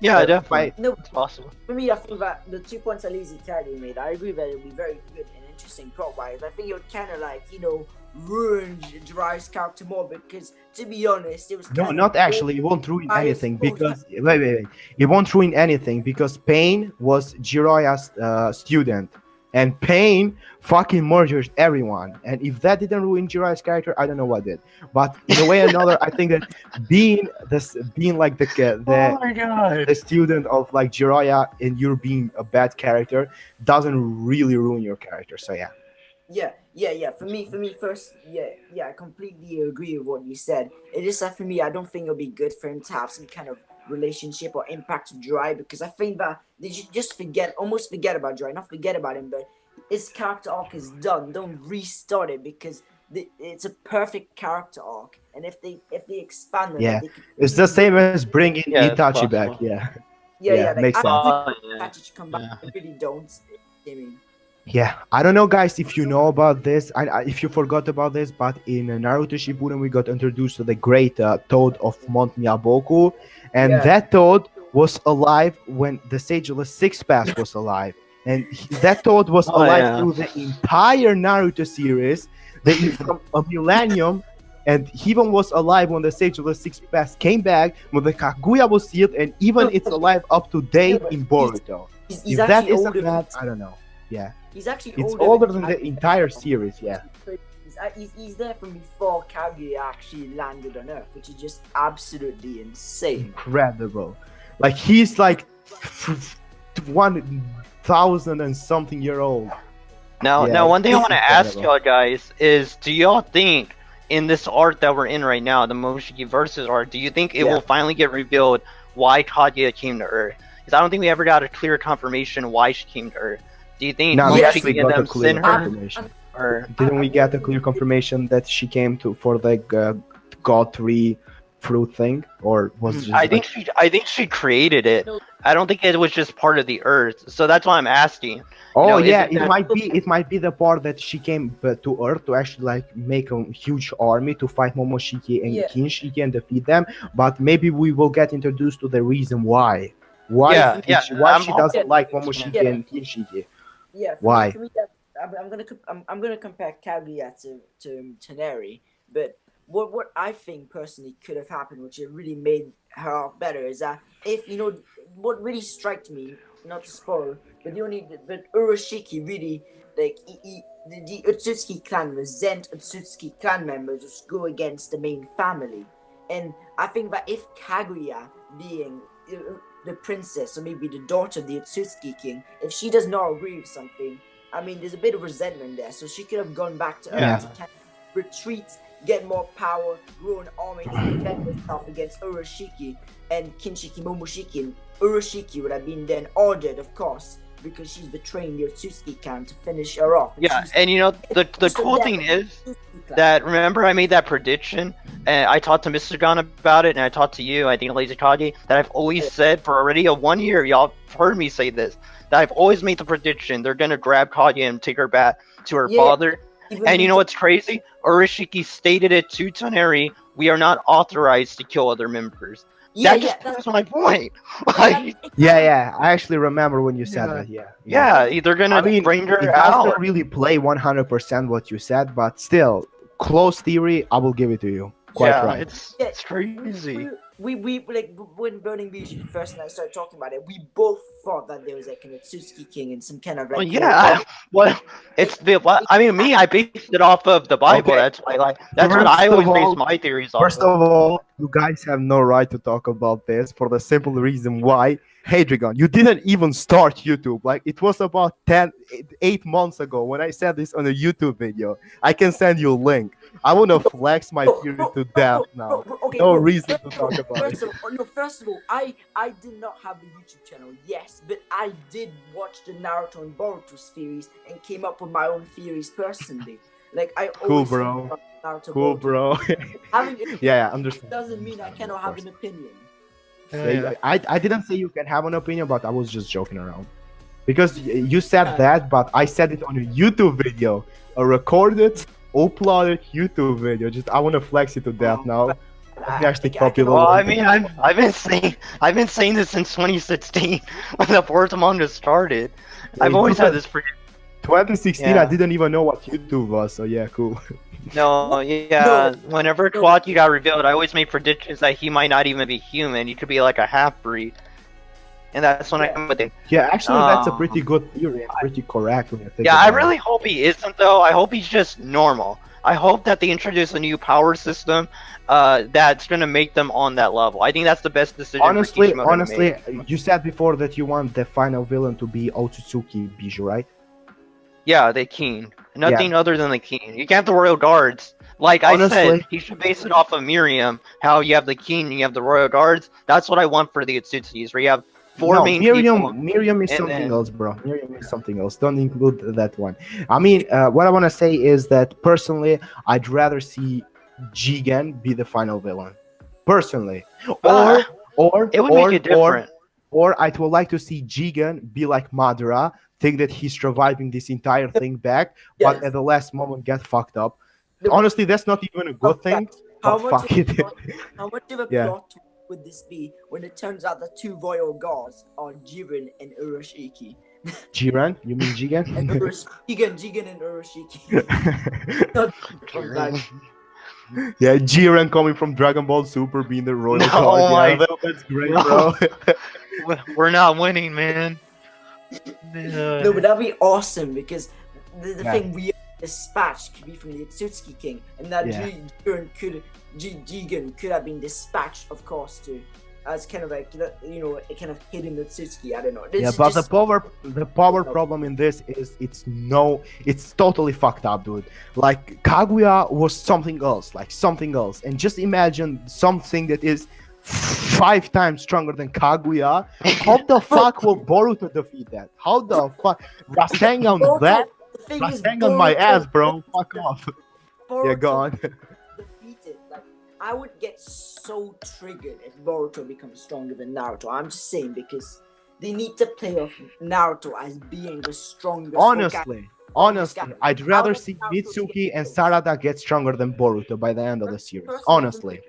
Yeah, definitely. No, it's possible. For me, I think that the 2 points Alizi Kagi made, I agree that it would be very good and interesting plot-wise. I think it would kind of ruin Jiraiya's character more, because to be honest, it was not actually. It won't ruin anything because wait. It won't ruin anything because Pain was Jiraiya's student. And Pain fucking murders everyone. And if that didn't ruin Jiraiya's character, I don't know what did. But in a way or another, I think that being like the student of like Jiraiya and you're being a bad character doesn't really ruin your character. So yeah. Yeah. For me, first, I completely agree with what you said. It is that for me, I don't think it'll be good for him to have some kind of relationship or impact to Jiraiya, because I think that they should just almost forget about Jiraiya, not forget about him, but his character arc is done. Don't restart it, because it's a perfect character arc, and if they expand it, it's the same as bringing Itachi back. Makes sense. Itachi come back. I really don't. I mean. Yeah, I don't know, guys, if you know about this, if you forgot about this, but in Naruto Shippuden, we got introduced to the great Toad of Mount Myaboku, and that Toad was alive when the Sage of the Sixth Path was alive, and that Toad was alive through the entire Naruto series, from a millennium, and he even was alive when the Sage of the Sixth Path came back, when the Kaguya was sealed, and even it's alive up to date in Boruto. If that isn't that, I don't know. Yeah. He's actually older than the entire series, He's there from before Kaguya actually landed on Earth, which is just absolutely insane. Incredible. Like, he's like 1,000 and something year old. Now, one thing I want to ask y'all guys is, do y'all think in this art that we're in right now, the Momoshiki Versus art, do you think it will finally get revealed why Kaguya came to Earth? Because I don't think we ever got a clear confirmation why she came to Earth. Do you think we actually got a clear confirmation? Or didn't we get a clear confirmation that she came for the God 3 fruit thing, or was it just I think she created it. I don't think it was just part of the Earth. So that's why I'm asking. Oh, it might be the part that she came to Earth to actually like make a huge army to fight Momoshiki and Kinshiki and defeat them. But maybe we will get introduced to the reason why. Why she doesn't like Momoshiki and Kinshiki. Yeah, why? For me, I'm gonna compare Kaguya to Toneri, but what I think personally could have happened, which it really made her arc better, is that if what really struck me, not to spoil, but Urashiki really the Otsutsuki clan resent Otsutsuki clan members just go against the main family, and I think that if Kaguya being the princess, or maybe the daughter of the Otsutsuki king, if she does not agree with something, I mean, there's a bit of resentment there, so she could have gone back to Earth to kind of retreat get more power, grow an army to defend herself against Urashiki and Kinshiki Momoshiki. And Urashiki would have been then ordered, of course, because she's betraying the Otsutsuki clan to finish her off. Yeah, and you know the cool thing is that, remember, I made that prediction and I talked to Mr. Gon about it, and I talked to you, I think Lazy Kage, that I've always said for already a 1 year. Y'all heard me say this, that I've always made the prediction they're gonna grab Kage and take her back to her father. And you know what's crazy? Urashiki stated it to Toneri, we are not authorized to kill other members. That's my point. Like, yeah, I actually remember when you said that. Yeah, they're gonna bring her it out. doesn't really play 100% what you said, but still, close theory, I will give it to you. Quite right. It's crazy. We like when Burning Beach first and I started talking about it, we both thought that there was like an Otsutsuki king and some kind of like. It's the. I mean, I based it off of the Bible. Okay. That's why, that's what I always base my theories off. First of all, you guys have no right to talk about this for the simple reason why. Hey, Dragon, you didn't even start YouTube. Like, it was about 8 months ago when I said this on a YouTube video. I can send you a link. I want to flex my theory to death now. No reason to talk about it. First of all, I did not have a YouTube channel, yes, but I did watch the Naruto and Boruto series and came up with my own theories personally. Like, I always bro. Naruto, Cool, Boruto. bro. Yeah, understand. Doesn't mean I cannot have an opinion. I didn't say you can have an opinion, but I was just joking around. Because you said that, but I said it on a YouTube video. A recorded, uploaded YouTube video. Just, I want to flex it to death now. Actually popular. Well, I mean, I've been saying this since 2016 when the Boruto manga started. I've always had this 2016, I didn't even know what YouTube was, so yeah, cool. No, whenever Kawaki got revealed, I always made predictions that he might not even be human. He could be like a half-breed. And that's when I come with it. Yeah, actually, that's a pretty good theory and pretty correct when you think I about really it. hope he isn't, though. I hope he's just normal. I hope that they introduce a new power system that's going to make them on that level. I think that's the best decision Honestly, for Kishimoto to make. you said before that you want the final villain to be Otsutsuki Biju, right? Yeah, the king. Nothing other than the king. You can't have the royal guards. Like I said, he should base it off of Miriam. How you have the king and you have the royal guards. That's what I want for the Otsutsuki's, where you have four main people. Miriam is something else, bro. Miriam is something else. Don't include that one. I mean, what I want to say is that personally, I'd rather see Jigen be the final villain. Personally. Or it would make it different. Or I would like to see Jigen be like Madara, think that he's surviving this entire thing back, but at the last moment get fucked up. Honestly, that's not even a good thing. How much of a plot would this be when it turns out the two royal gods are Jiren and Urashiki? Jiren? You mean Jigen? And Jigen and Urashiki. Yeah, Jiren coming from Dragon Ball Super being the royal god. That's great, bro. We're not winning, man. No, but that'd be awesome because the thing we dispatched could be from the Otsutsuki King, and that Jigen could have been dispatched, of course, to as kind of like a kind of hidden Otsutsuki. I don't know. But the power problem in this is it's totally fucked up, dude. Like Kaguya was something else, and just imagine something that is 5 times stronger than Kaguya. How the fuck will Boruto defeat that? How the fuck Rasengan that? Rasengan my ass, bro. Fuck off. Boruto, yeah, go on. Defeated. Like, I would get so triggered if Boruto becomes stronger than Naruto. I'm just saying because they need to play off Naruto as being the strongest. Honestly, I'd rather see Mitsuki and Sarada get stronger than Boruto by the end of the series. Honestly.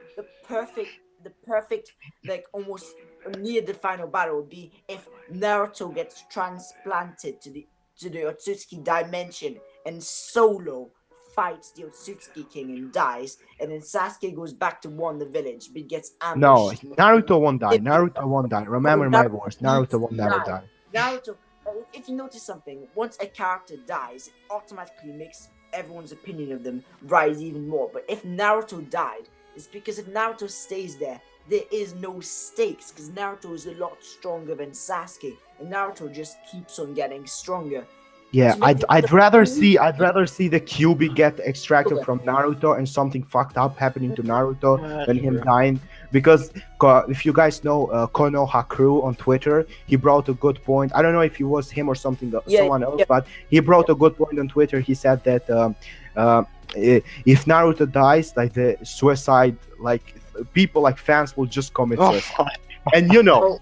The perfect, like almost near the final battle would be if Naruto gets transplanted to the Otsutsuki dimension and Solo fights the Otsutsuki King and dies, and then Sasuke goes back to warn the village but gets ambushed. No, Naruto won't die. Remember my words. Naruto won't never die. Naruto, if you notice something, once a character dies, it automatically makes everyone's opinion of them rise even more. But if Naruto died, it's because if Naruto stays there is no stakes, because Naruto is a lot stronger than Sasuke, and Naruto just keeps on getting stronger. Yeah, to make I'd rather see the Kyuubi get extracted from Naruto and something fucked up happening to Naruto than him dying. Because if you guys know Kono Hakru on Twitter, he brought a good point. I don't know if it was him or someone else, but he brought a good point on Twitter. He said that if Naruto dies, like the suicide, like people like fans will just commit suicide. And you know,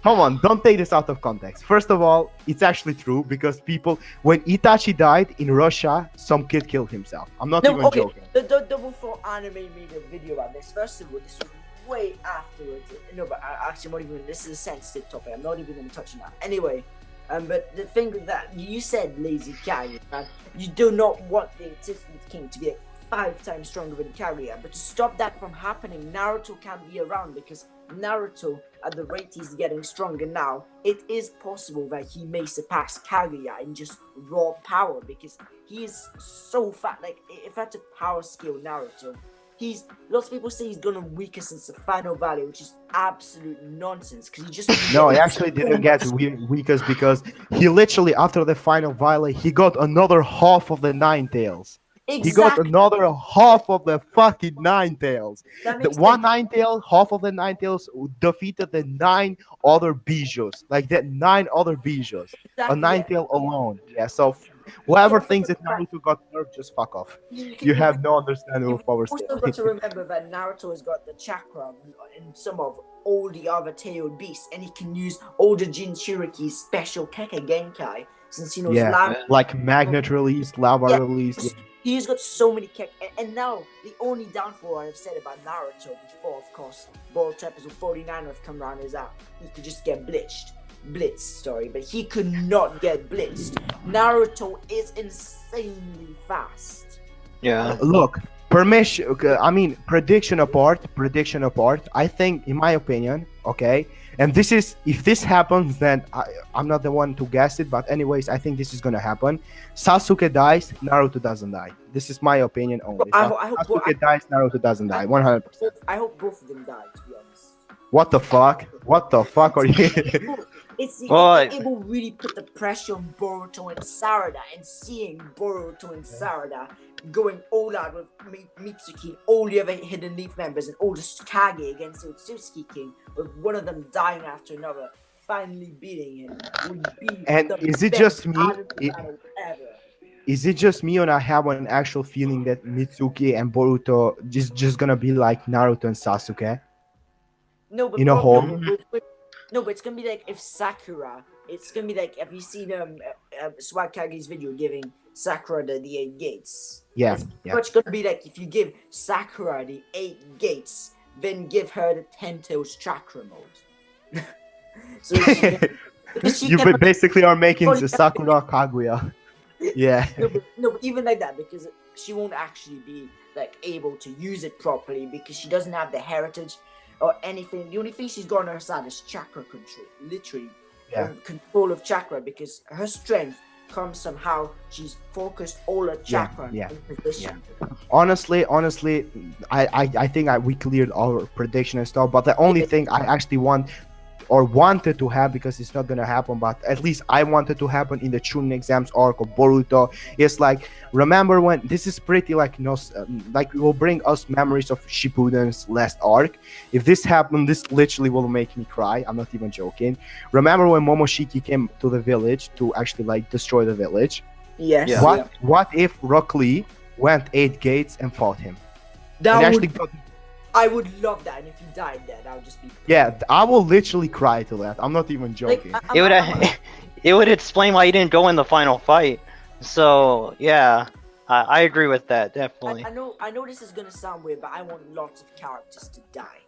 come on, don't take this out of context. First of all, it's actually true because people, when Itachi died in Russia, some kid killed himself. I'm not even joking. The Double Four anime made a video about this. First of all, this was way afterwards. No, but actually, I'm not even. This is a sensitive topic. I'm not even going to touch on that. Anyway, but the thing with that, you said lazy Kaguya, man. You do not want the Infinite King to be like 5 times stronger than Kaguya. But to stop that from happening, Naruto can't be around because Naruto, at the rate he's getting stronger now, it is possible that he may surpass Kaguya in just raw power because he is so fat. Like, if that's a power skill, Naruto, lots of people say he's gonna weaker since the final valley, which is absolute nonsense because he just no, he actually didn't get weakest because he literally, after the final valley, he got another half of the Nine Tails. Exactly. He got another half of the fucking Nine Tails. The one Nine Tail, half of the Nine Tails defeated the 9 other Bijous. Like the 9 other Bijous. Exactly, a Nine Tail alone. Yeah, so whoever thinks that Naruto got nerfed, just fuck off. You have no understanding of power scale. Also got to remember that Naruto has got the chakra in some of all the other tailed beasts, and he can use all the Jinchuriki's special Keka Genkai, since he knows lava. Like magnet release, lava release. Yeah. He's got so many kick, and now the only downfall I've said about Naruto before, of course, Boruto episode 49 have come around is that he could just get blitzed, but he could not get blitzed. Naruto is insanely fast. Yeah. Look, prediction apart, I think, in my opinion, okay, and this is, if this happens, then I'm not the one to guess it, but anyways, I think this is gonna happen. Sasuke dies, Naruto doesn't die. This is my opinion only. Sasuke dies, Naruto doesn't die, 100%. I hope both of them die, to be honest. What the fuck? What the fuck are you? It will really put the pressure on Boruto and Sarada, and seeing Boruto and Sarada going all out with Mitsuki, all the other Hidden Leaf members, and all the Kage against the Otsutsuki King, with one of them dying after another, finally beating him, would be and is it just me? Is it just me, or I have an actual feeling that Mitsuki and Boruto just gonna be like Naruto and Sasuke? No, but no, but it's gonna be like if Sakura. It's gonna be like, have you seen Swag Kage's video giving Sakura the 8 gates? Yeah. It's gonna be like if you give Sakura the 8 gates, then give her the 10 tails chakra mode. So you basically are making Sakura Kaguya. Yeah. No, but even like that, because she won't actually be like able to use it properly because she doesn't have the heritage or anything. The only thing she's got on her side is chakra control, literally. Control of chakra, because her strength comes from how she's focused all her chakra in position. Honestly, I think we cleared our prediction and stuff, but the only thing I actually wanted to have, because it's not gonna happen, but at least I wanted to happen in the Chunin exams arc of Boruto, is like, remember when this is pretty like like it will bring us memories of Shippuden's last arc. If this happened, this literally will make me cry. I'm not even joking. Remember when Momoshiki came to the village to actually like destroy the village? Yes. Yeah. What if Rock Lee went 8 gates and fought him? I would love that, and if he died there, that would just be... Yeah, I will literally cry to that. I'm not even joking. Like, it would explain why he didn't go in the final fight. So, yeah, I agree with that, definitely. I know this is gonna sound weird, but I want lots of characters to die.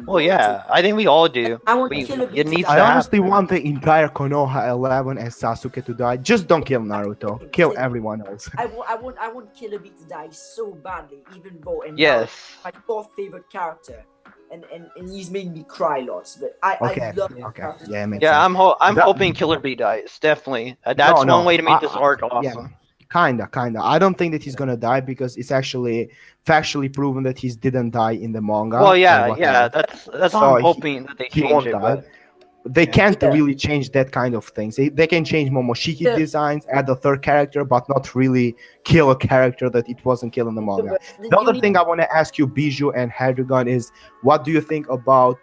Well, yeah, I think we all do. I want Killer Bee to die. I honestly want the entire Konoha 11 and Sasuke to die. Just don't kill Naruto. Kill everyone else. I want Killer Bee to die so badly, even though my 4th favorite character, and he's made me cry lots. But I love characters. Yeah, I'm hoping Killer Bee dies. Definitely. That's one way to make this arc awesome. Kinda. I don't think that he's gonna die because it's actually factually proven that he didn't die in the manga. Well, yeah, that's what I'm hoping that they change it. they Yeah. can't really change that kind of things. They can change Momoshiki Yeah. designs, add a third character, but not really kill a character that it wasn't killing the manga. But The other thing I want to ask you, Bijou and Hadrigan, is what do you think about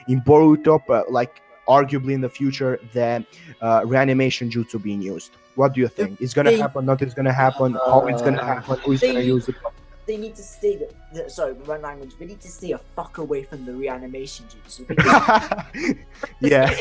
in Boruto, like arguably in the future, the reanimation jutsu being used? What do you think? Is gonna happen? Not is gonna happen? How it's gonna happen? Who's gonna use it? They need to stay. Sorry, one language. They need to stay a fuck away from the reanimation jutsu. Yeah.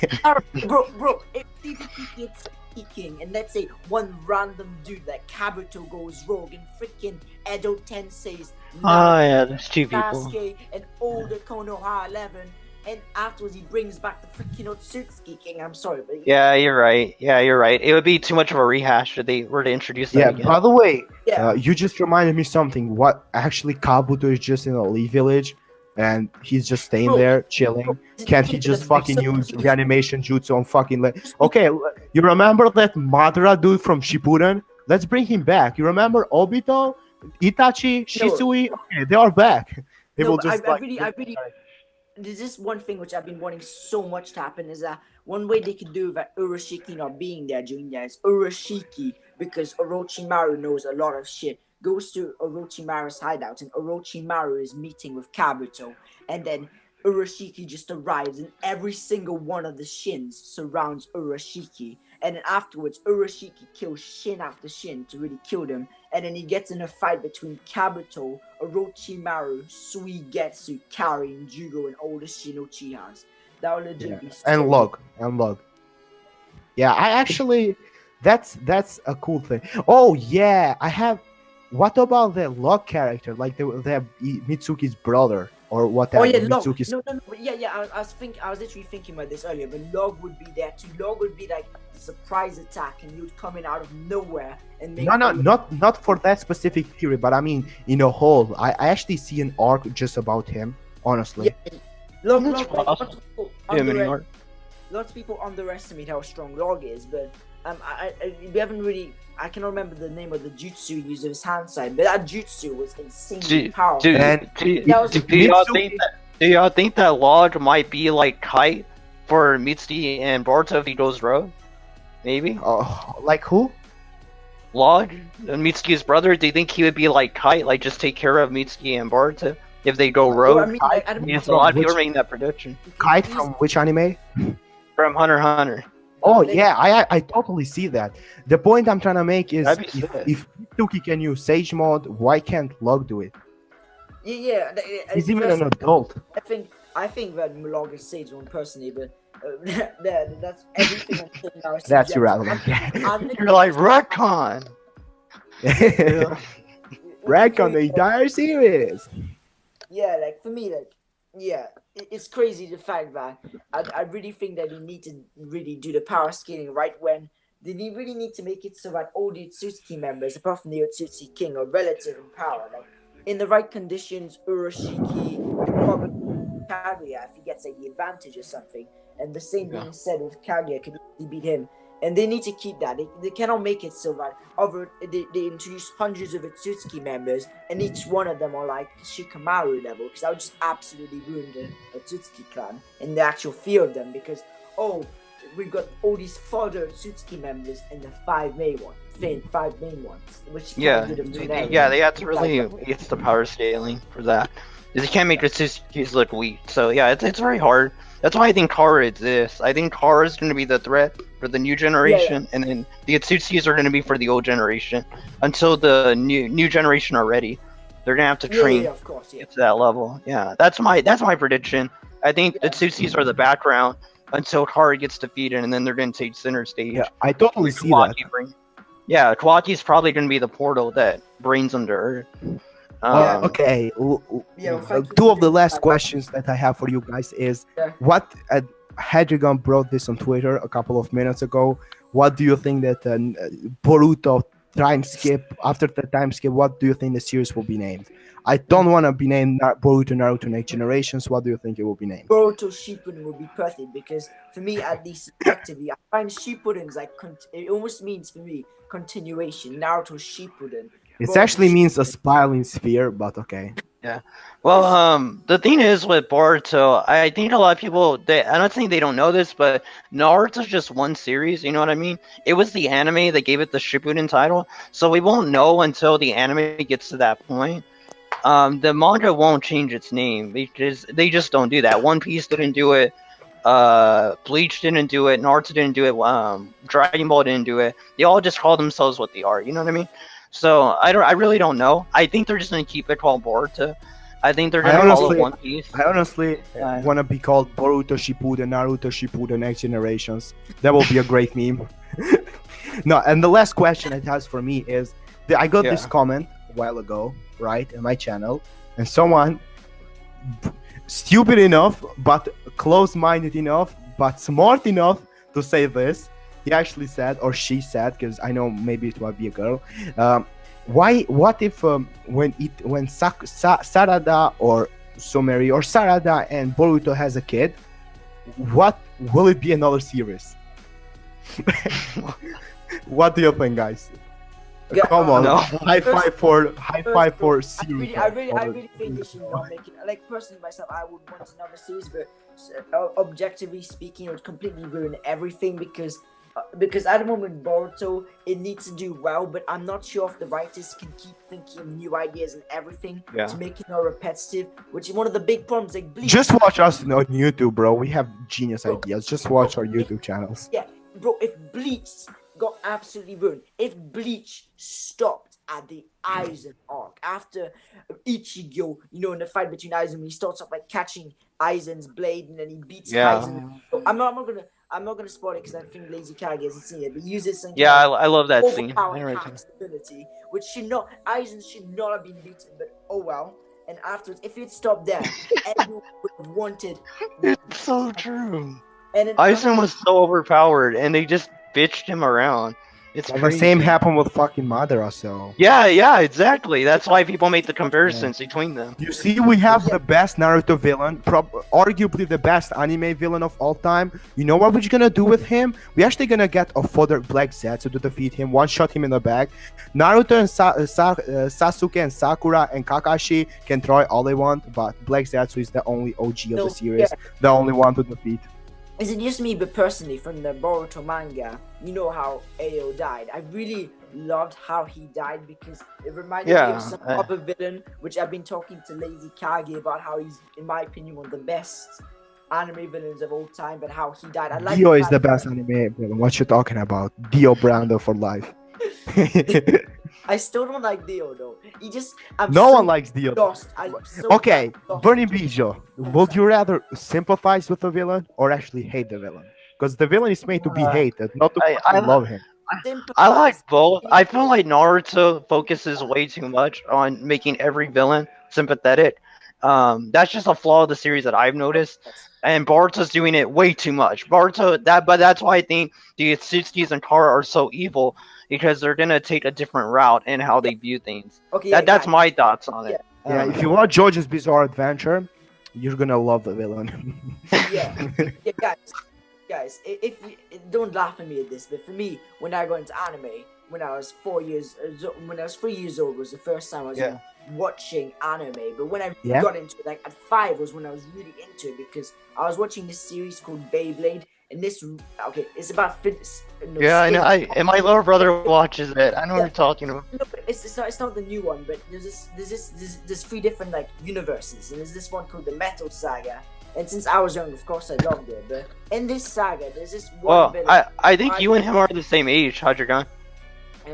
Bro, if PvP gets speaking, and let's say one random dude like Kabuto goes rogue and freaking Edo Tensei's Oh yeah, there's two people. Sasuke and older Konoha 11, and afterwards he brings back the freaking Otsutsuki King. I'm sorry, but Yeah, you're right. Yeah, you're right. It would be too much of a rehash if they were to introduce that Yeah. again. By the way, yeah. you just reminded me something. What actually Kabuto is just in a Lee village, and he's just staying Bro, there chilling. Can't he just fucking use reanimation jutsu on fucking? Okay, you remember that Madara dude from Shippuden? Let's bring him back. You remember Obito, Itachi, Shisui? Okay, they are back. They No, will but just. I really. There's just one thing which I've been wanting so much to happen is that one way they could do that Urashiki not being there during that is Urashiki, because Orochimaru knows a lot of shit, goes to Orochimaru's hideout, and Orochimaru is meeting with Kabuto, and then Urashiki just arrives, and every single one of the Shins surrounds Urashiki, and then afterwards Urashiki kills Shin after Shin to really kill them, and then he gets in a fight between Kabuto, Orochimaru, Suigetsu, Kari, and Jugo, and all the Shin Uchihas. That would legit be so And log. Yeah, I actually, that's a cool thing. Oh yeah, I have. What about the log character, like the Mitsuki's brother or whatever? Oh yeah, Log. Mitsuki's. No. But yeah. I was literally thinking about this earlier. But Log would be there too. Log would be like the surprise attack, and you'd come in out of nowhere and make. No, not for that specific theory, but I mean, in a whole, I actually see an arc just about him. Honestly. Yeah, Log. That's possible. Yeah, mini art. Lots of people underestimate how strong Log is, but we haven't really. I cannot remember the name of the jutsu he used of his hand side, but that jutsu was insanely powerful. Do y'all think that Lodge might be like Kite for Mitsuki and Boruto if he goes rogue? Maybe. Like who? Lodge, Mitsuki's brother. Do you think he would be like Kite, like just take care of Mitsuki and Boruto if they go rogue? Well, I mean, I don't Yes, a lot of people are making that prediction. Kite from which anime? From Hunter x Hunter. Oh yeah, I totally see that. The point I'm trying to make is That'd be sick. if Mitsuki can use Sage mode, why can't Log do it? Yeah. He's even an adult. I think that Log is Sage one personally, but that's everything I'm saying now. That's irrelevant. You're like Retcon. Rag on the entire series. Yeah, like for me, like yeah, it's crazy the fact that I really think that we need to really do the power scaling right when they really need to make it so that all the Otsutsuki members, apart from the Otsutsuki King, are relative in power. Like in the right conditions, Urashiki could probably Kaguya if he gets like the advantage or something. And the same being said with Kaguya could easily beat him. And they need to keep that. They cannot make it so that they introduce hundreds of Otsutsuki members and each one of them are like Shikamaru level, because that would just absolutely ruin the Otsutsuki clan and the actual fear of them, because we've got all these further Otsutsuki members and the five main ones, which They have to really it's the power scaling for that. Because you can't make the Otsutsuki's look weak. So yeah, it's very hard. That's why I think Kara exists. I think Kara is going to be the threat for the new generation, and then the Otsutskis are going to be for the old generation. Until the new generation are ready, they're going to have to train of course, to that level. Yeah, that's my prediction. I think the Otsutskis are the background until Kara gets defeated, and then they're going to take center stage. Yeah, I totally see that. Kawaki's probably going to be the portal that brings them to Earth. Okay. Two of the last questions that I have for you guys is what Hadrigan brought this on Twitter a couple of minutes ago. What do you think that Boruto time skip, after the time skip, what do you think the series will be named? I don't want to be named Boruto Naruto Next Generations. What do you think it will be named? Boruto Shippuden will be perfect, because for me, at least subjectively, I find Shippuden's like it almost means for me continuation. Naruto Shippuden. It actually means a spiraling sphere, but okay. Yeah. Well, the thing is with Boruto, I think a lot of people I don't think they don't know this, but Naruto's just one series. You know what I mean? It was the anime that gave it the Shippuden title, so we won't know until the anime gets to that point. The manga won't change its name because they just don't do that. One Piece didn't do it. Bleach didn't do it. Naruto didn't do it. Dragon Ball didn't do it. They all just call themselves what they are. You know what I mean? So I really don't know. I think they're just gonna keep it called Boruto. I think they're gonna call it One Piece. I honestly want to be called Boruto Shippuden, Naruto Shippuden, Next Generations. That will be a great meme. No, and the last question it has for me is, I got this comment a while ago, right, in my channel, and someone stupid enough, but close-minded enough, but smart enough to say this. He actually said, or she said, because I know maybe it might be a girl. What if when Sarada or Someri or Sarada and Boruto has a kid, what will it be another series? What do you think, guys? Yeah, Come on, no. high five for series. I really think they should not make it. Like personally, myself, I would want another series, but objectively speaking, it would completely ruin everything because at the moment Boruto, it needs to do well, but I'm not sure if the writers can keep thinking of new ideas and everything to make it more repetitive, which is one of the big problems. Like Bleach. Just watch us on YouTube, bro. We have genius ideas. Just watch our YouTube channels. Yeah, bro. If Bleach got absolutely ruined, if Bleach stopped at the Aizen arc after Ichigo, in the fight between Aizen, when he starts off like catching Aizen's blade and then he beats Aizen. So I'm not gonna spoil it because I think Lazy Kage hasn't seen it, but he uses some I love that scene. Ability, which Aizen should not have been beaten, but oh well. And afterwards, if it stopped there, everyone would have wanted. It's so true. And then Aizen was so overpowered, and they just bitched him around. It's the same happened with fucking Madara, so. Yeah, exactly. That's why people make the comparisons between them. You see, we have the best Naruto villain, arguably the best anime villain of all time. You know what we're gonna do with him? We're actually gonna get a further Black Zetsu to defeat him, one-shot him in the back. Naruto and Sasuke and Sakura and Kakashi can try all they want, but Black Zetsu is the only OG of the series, the only one to defeat. Is it just me, but personally, from the Boruto manga, you know how Ao died. I really loved how he died because it reminded me of some other villain, which I've been talking to Lazy Kage about how he's, in my opinion, one of the best anime villains of all time, but how he died. Dio is the best anime villain. What you talking about? Dio Brando for life. I still don't like Dio though. No one likes Dio. Okay, Burning Bijo. Would you rather sympathize with the villain or actually hate the villain? Because the villain is made to be hated, not to love him. I like both. I feel like Naruto focuses way too much on making every villain sympathetic. That's just a flaw of the series that I've noticed. And Boruto's doing it way too much. But that's why I think the Atsutsukis and Kara are so evil, because they're gonna take a different route in how they view things. Okay, that's my thoughts on it. Yeah, if you watch JoJo's Bizarre Adventure, you're gonna love the villain. Guys, if you, don't laugh at me at this, but for me, when I got into anime, when I was 3 years old, was the first time I was watching anime. But when I got into it, like at 5 was when I was really into it, because I was watching this series called Beyblade, and it's about fitness. I know. And my little brother watches it. I know what you're talking about. No, but it's not the new one, but there's 3 different like universes, and there's this one called the Metal Saga. And since I was young, of course, I loved it. But in this saga, there's this one villain. I think you and him are the same age, Hadrigan.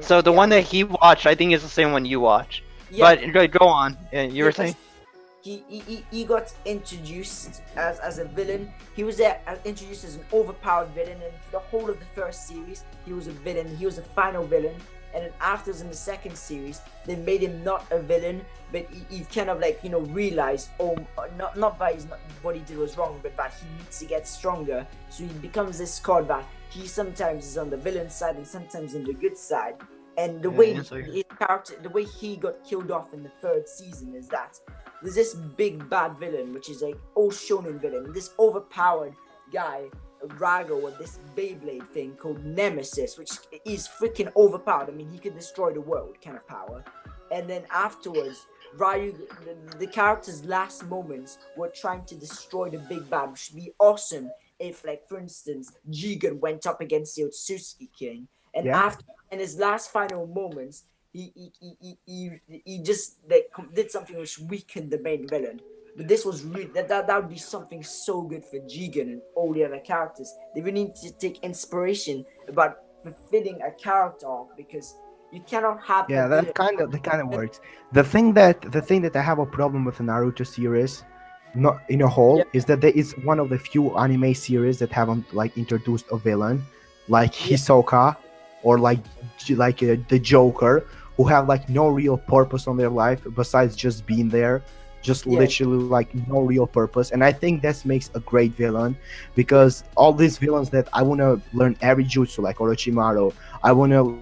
So the one that he watched, I think, is the same one you watch. Yeah. But go on. You were saying? He got introduced as a villain. He was introduced as an overpowered villain, and for the whole of the first series, he was a villain. He was a final villain. And then afterwards, in the second series, they made him not a villain, but he kind of like, realized, not that what he did was wrong, but that he needs to get stronger. So he becomes this card that he sometimes is on the villain side and sometimes on the good side. And the way his character, the way he got killed off in the 3rd season is that there's this big bad villain, which is like old shonen villain, this overpowered guy, Rago, with this Beyblade thing called Nemesis, which is freaking overpowered. I mean, he could destroy the world kind of power. and then afterwards, Ryu, the character's last moments were trying to destroy the Big Bad, which would be awesome if, like, for instance, Jigen went up against the Otsutsuki King, and after in his last final moments, he just like did something which weakened the main villain. But this was really that would be something so good for Jigen and all the other characters. They really need to take inspiration about fulfilling a character arc, because you cannot have that kind of works. The thing that I have a problem with the Naruto series, not in a whole, is that there is one of the few anime series that haven't like introduced a villain like Hisoka or like the Joker, who have like no real purpose on their life besides just being there, just literally like no real purpose. And I think that makes a great villain, because all these villains that I want to learn every jutsu, like Orochimaru, I want to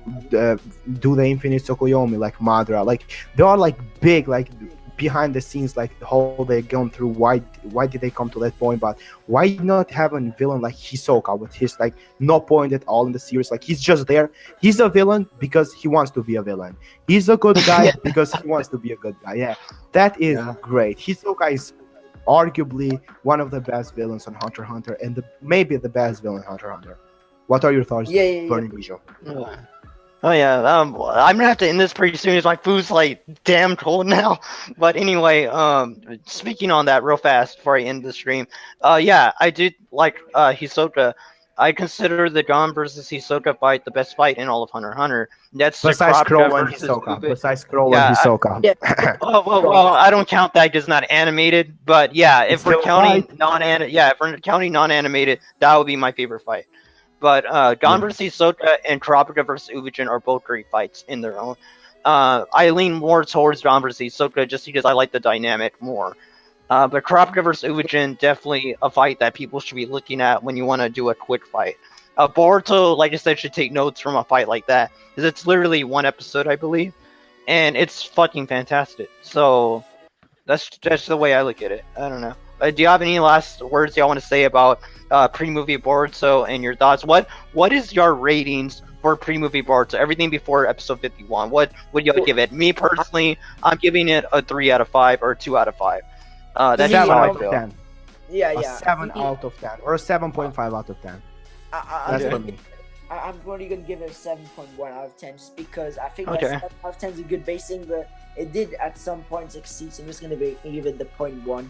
do the Infinite Tsukuyomi like Madara, like they are like big, like behind the scenes, like the whole they're going through, why did they come to that point. But why not have a villain like Hisoka with his like no point at all in the series? Like he's just there, he's a villain because he wants to be a villain, he's a good guy because he wants to be a good guy. That is great. Hisoka is arguably one of the best villains on Hunter x Hunter, and maybe the best villain in Hunter x Hunter. What are your thoughts, Burning Visual? Oh yeah, I'm gonna have to end this pretty soon as my food's like damn cold now. But anyway, speaking on that real fast before I end the stream, I did like Hisoka. I consider the Gon versus Hisoka fight the best fight in all of Hunter x Hunter. That's besides Crow and Hisoka. Besides Crow and Hisoka. Well, I don't count that because not animated. But yeah, if we're counting non-animated, that would be my favorite fight. But Gon versus Hisoka and Kurapika versus Ubijin are both great fights in their own. I lean more towards Gon versus Hisoka just because I like the dynamic more. But Kurapika versus Ubijin, definitely a fight that people should be looking at when you want to do a quick fight. Boruto, like I said, should take notes from a fight like that, because it's literally one episode, I believe, and it's fucking fantastic. So that's the way I look at it. I don't know. Do you have any last words y'all want to say about pre-movie Boruto and your thoughts? What is your ratings for pre-movie Boruto? Everything before episode 51. What would y'all give it? Me personally, I'm giving it a 3 out of 5 or 2 out of 5. That's 7 how I out of feel. 10. A 7 out of 10 or a 7.5 out of 10. That's for me. I'm only gonna give it a 7.1 out of 10, just because I think 7 out of 10 is a good basing, but it did at some points exceed. So I'm just gonna give it the 0.1.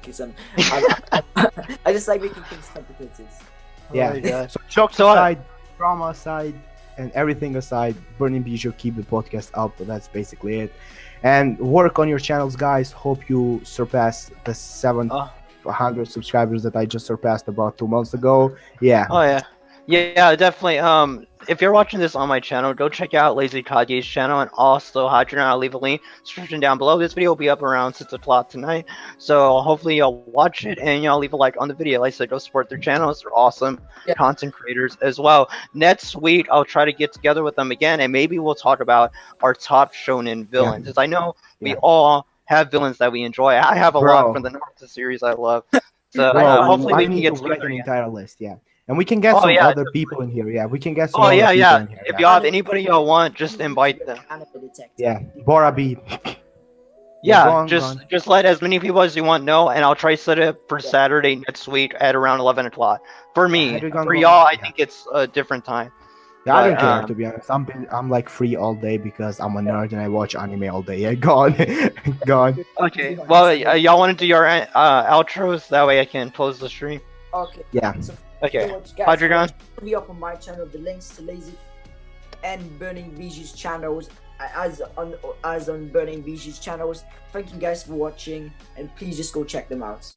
Because I just like making things competitive. Yeah. So jokes aside, drama aside, and everything aside, Burning Bijou, keep the podcast up. That's basically it. And work on your channels, guys. Hope you surpass the 700 subscribers that I just surpassed about 2 months ago. Yeah. Oh yeah. Yeah, definitely. If you're watching this on my channel, go check out Lazy Kage's channel, and also Hadron. I'll leave a link description down below. This video will be up around 6 o'clock tonight, so hopefully y'all watch it and y'all leave a like on the video. Like I said, go support their channels. They're awesome content creators as well. Next week, I'll try to get together with them again, and maybe we'll talk about our top shonen villains. Because I know we all have villains that we enjoy. I have a lot from the Naruto series I love. So hopefully we can get together an entire list. And we can get some other people in here. Yeah, we can get some other people in here. If y'all have anybody y'all want, just invite them. Yeah, Bora B. Just let as many people as you want know, and I'll try to set it for Saturday next week at around 11 o'clock. For me, for y'all, I think it's a different time. Yeah, I don't care, to be honest. I'm like free all day because I'm a nerd and I watch anime all day. Yeah, go on. Okay, well, y'all want to do your outros? That way I can close the stream. Okay. Yeah. Okay. Hadron. It'll be up on my channel. The links to Lazy and Burning Bijou's channels, as on Burning Bijou's channels. Thank you guys for watching, and please just go check them out.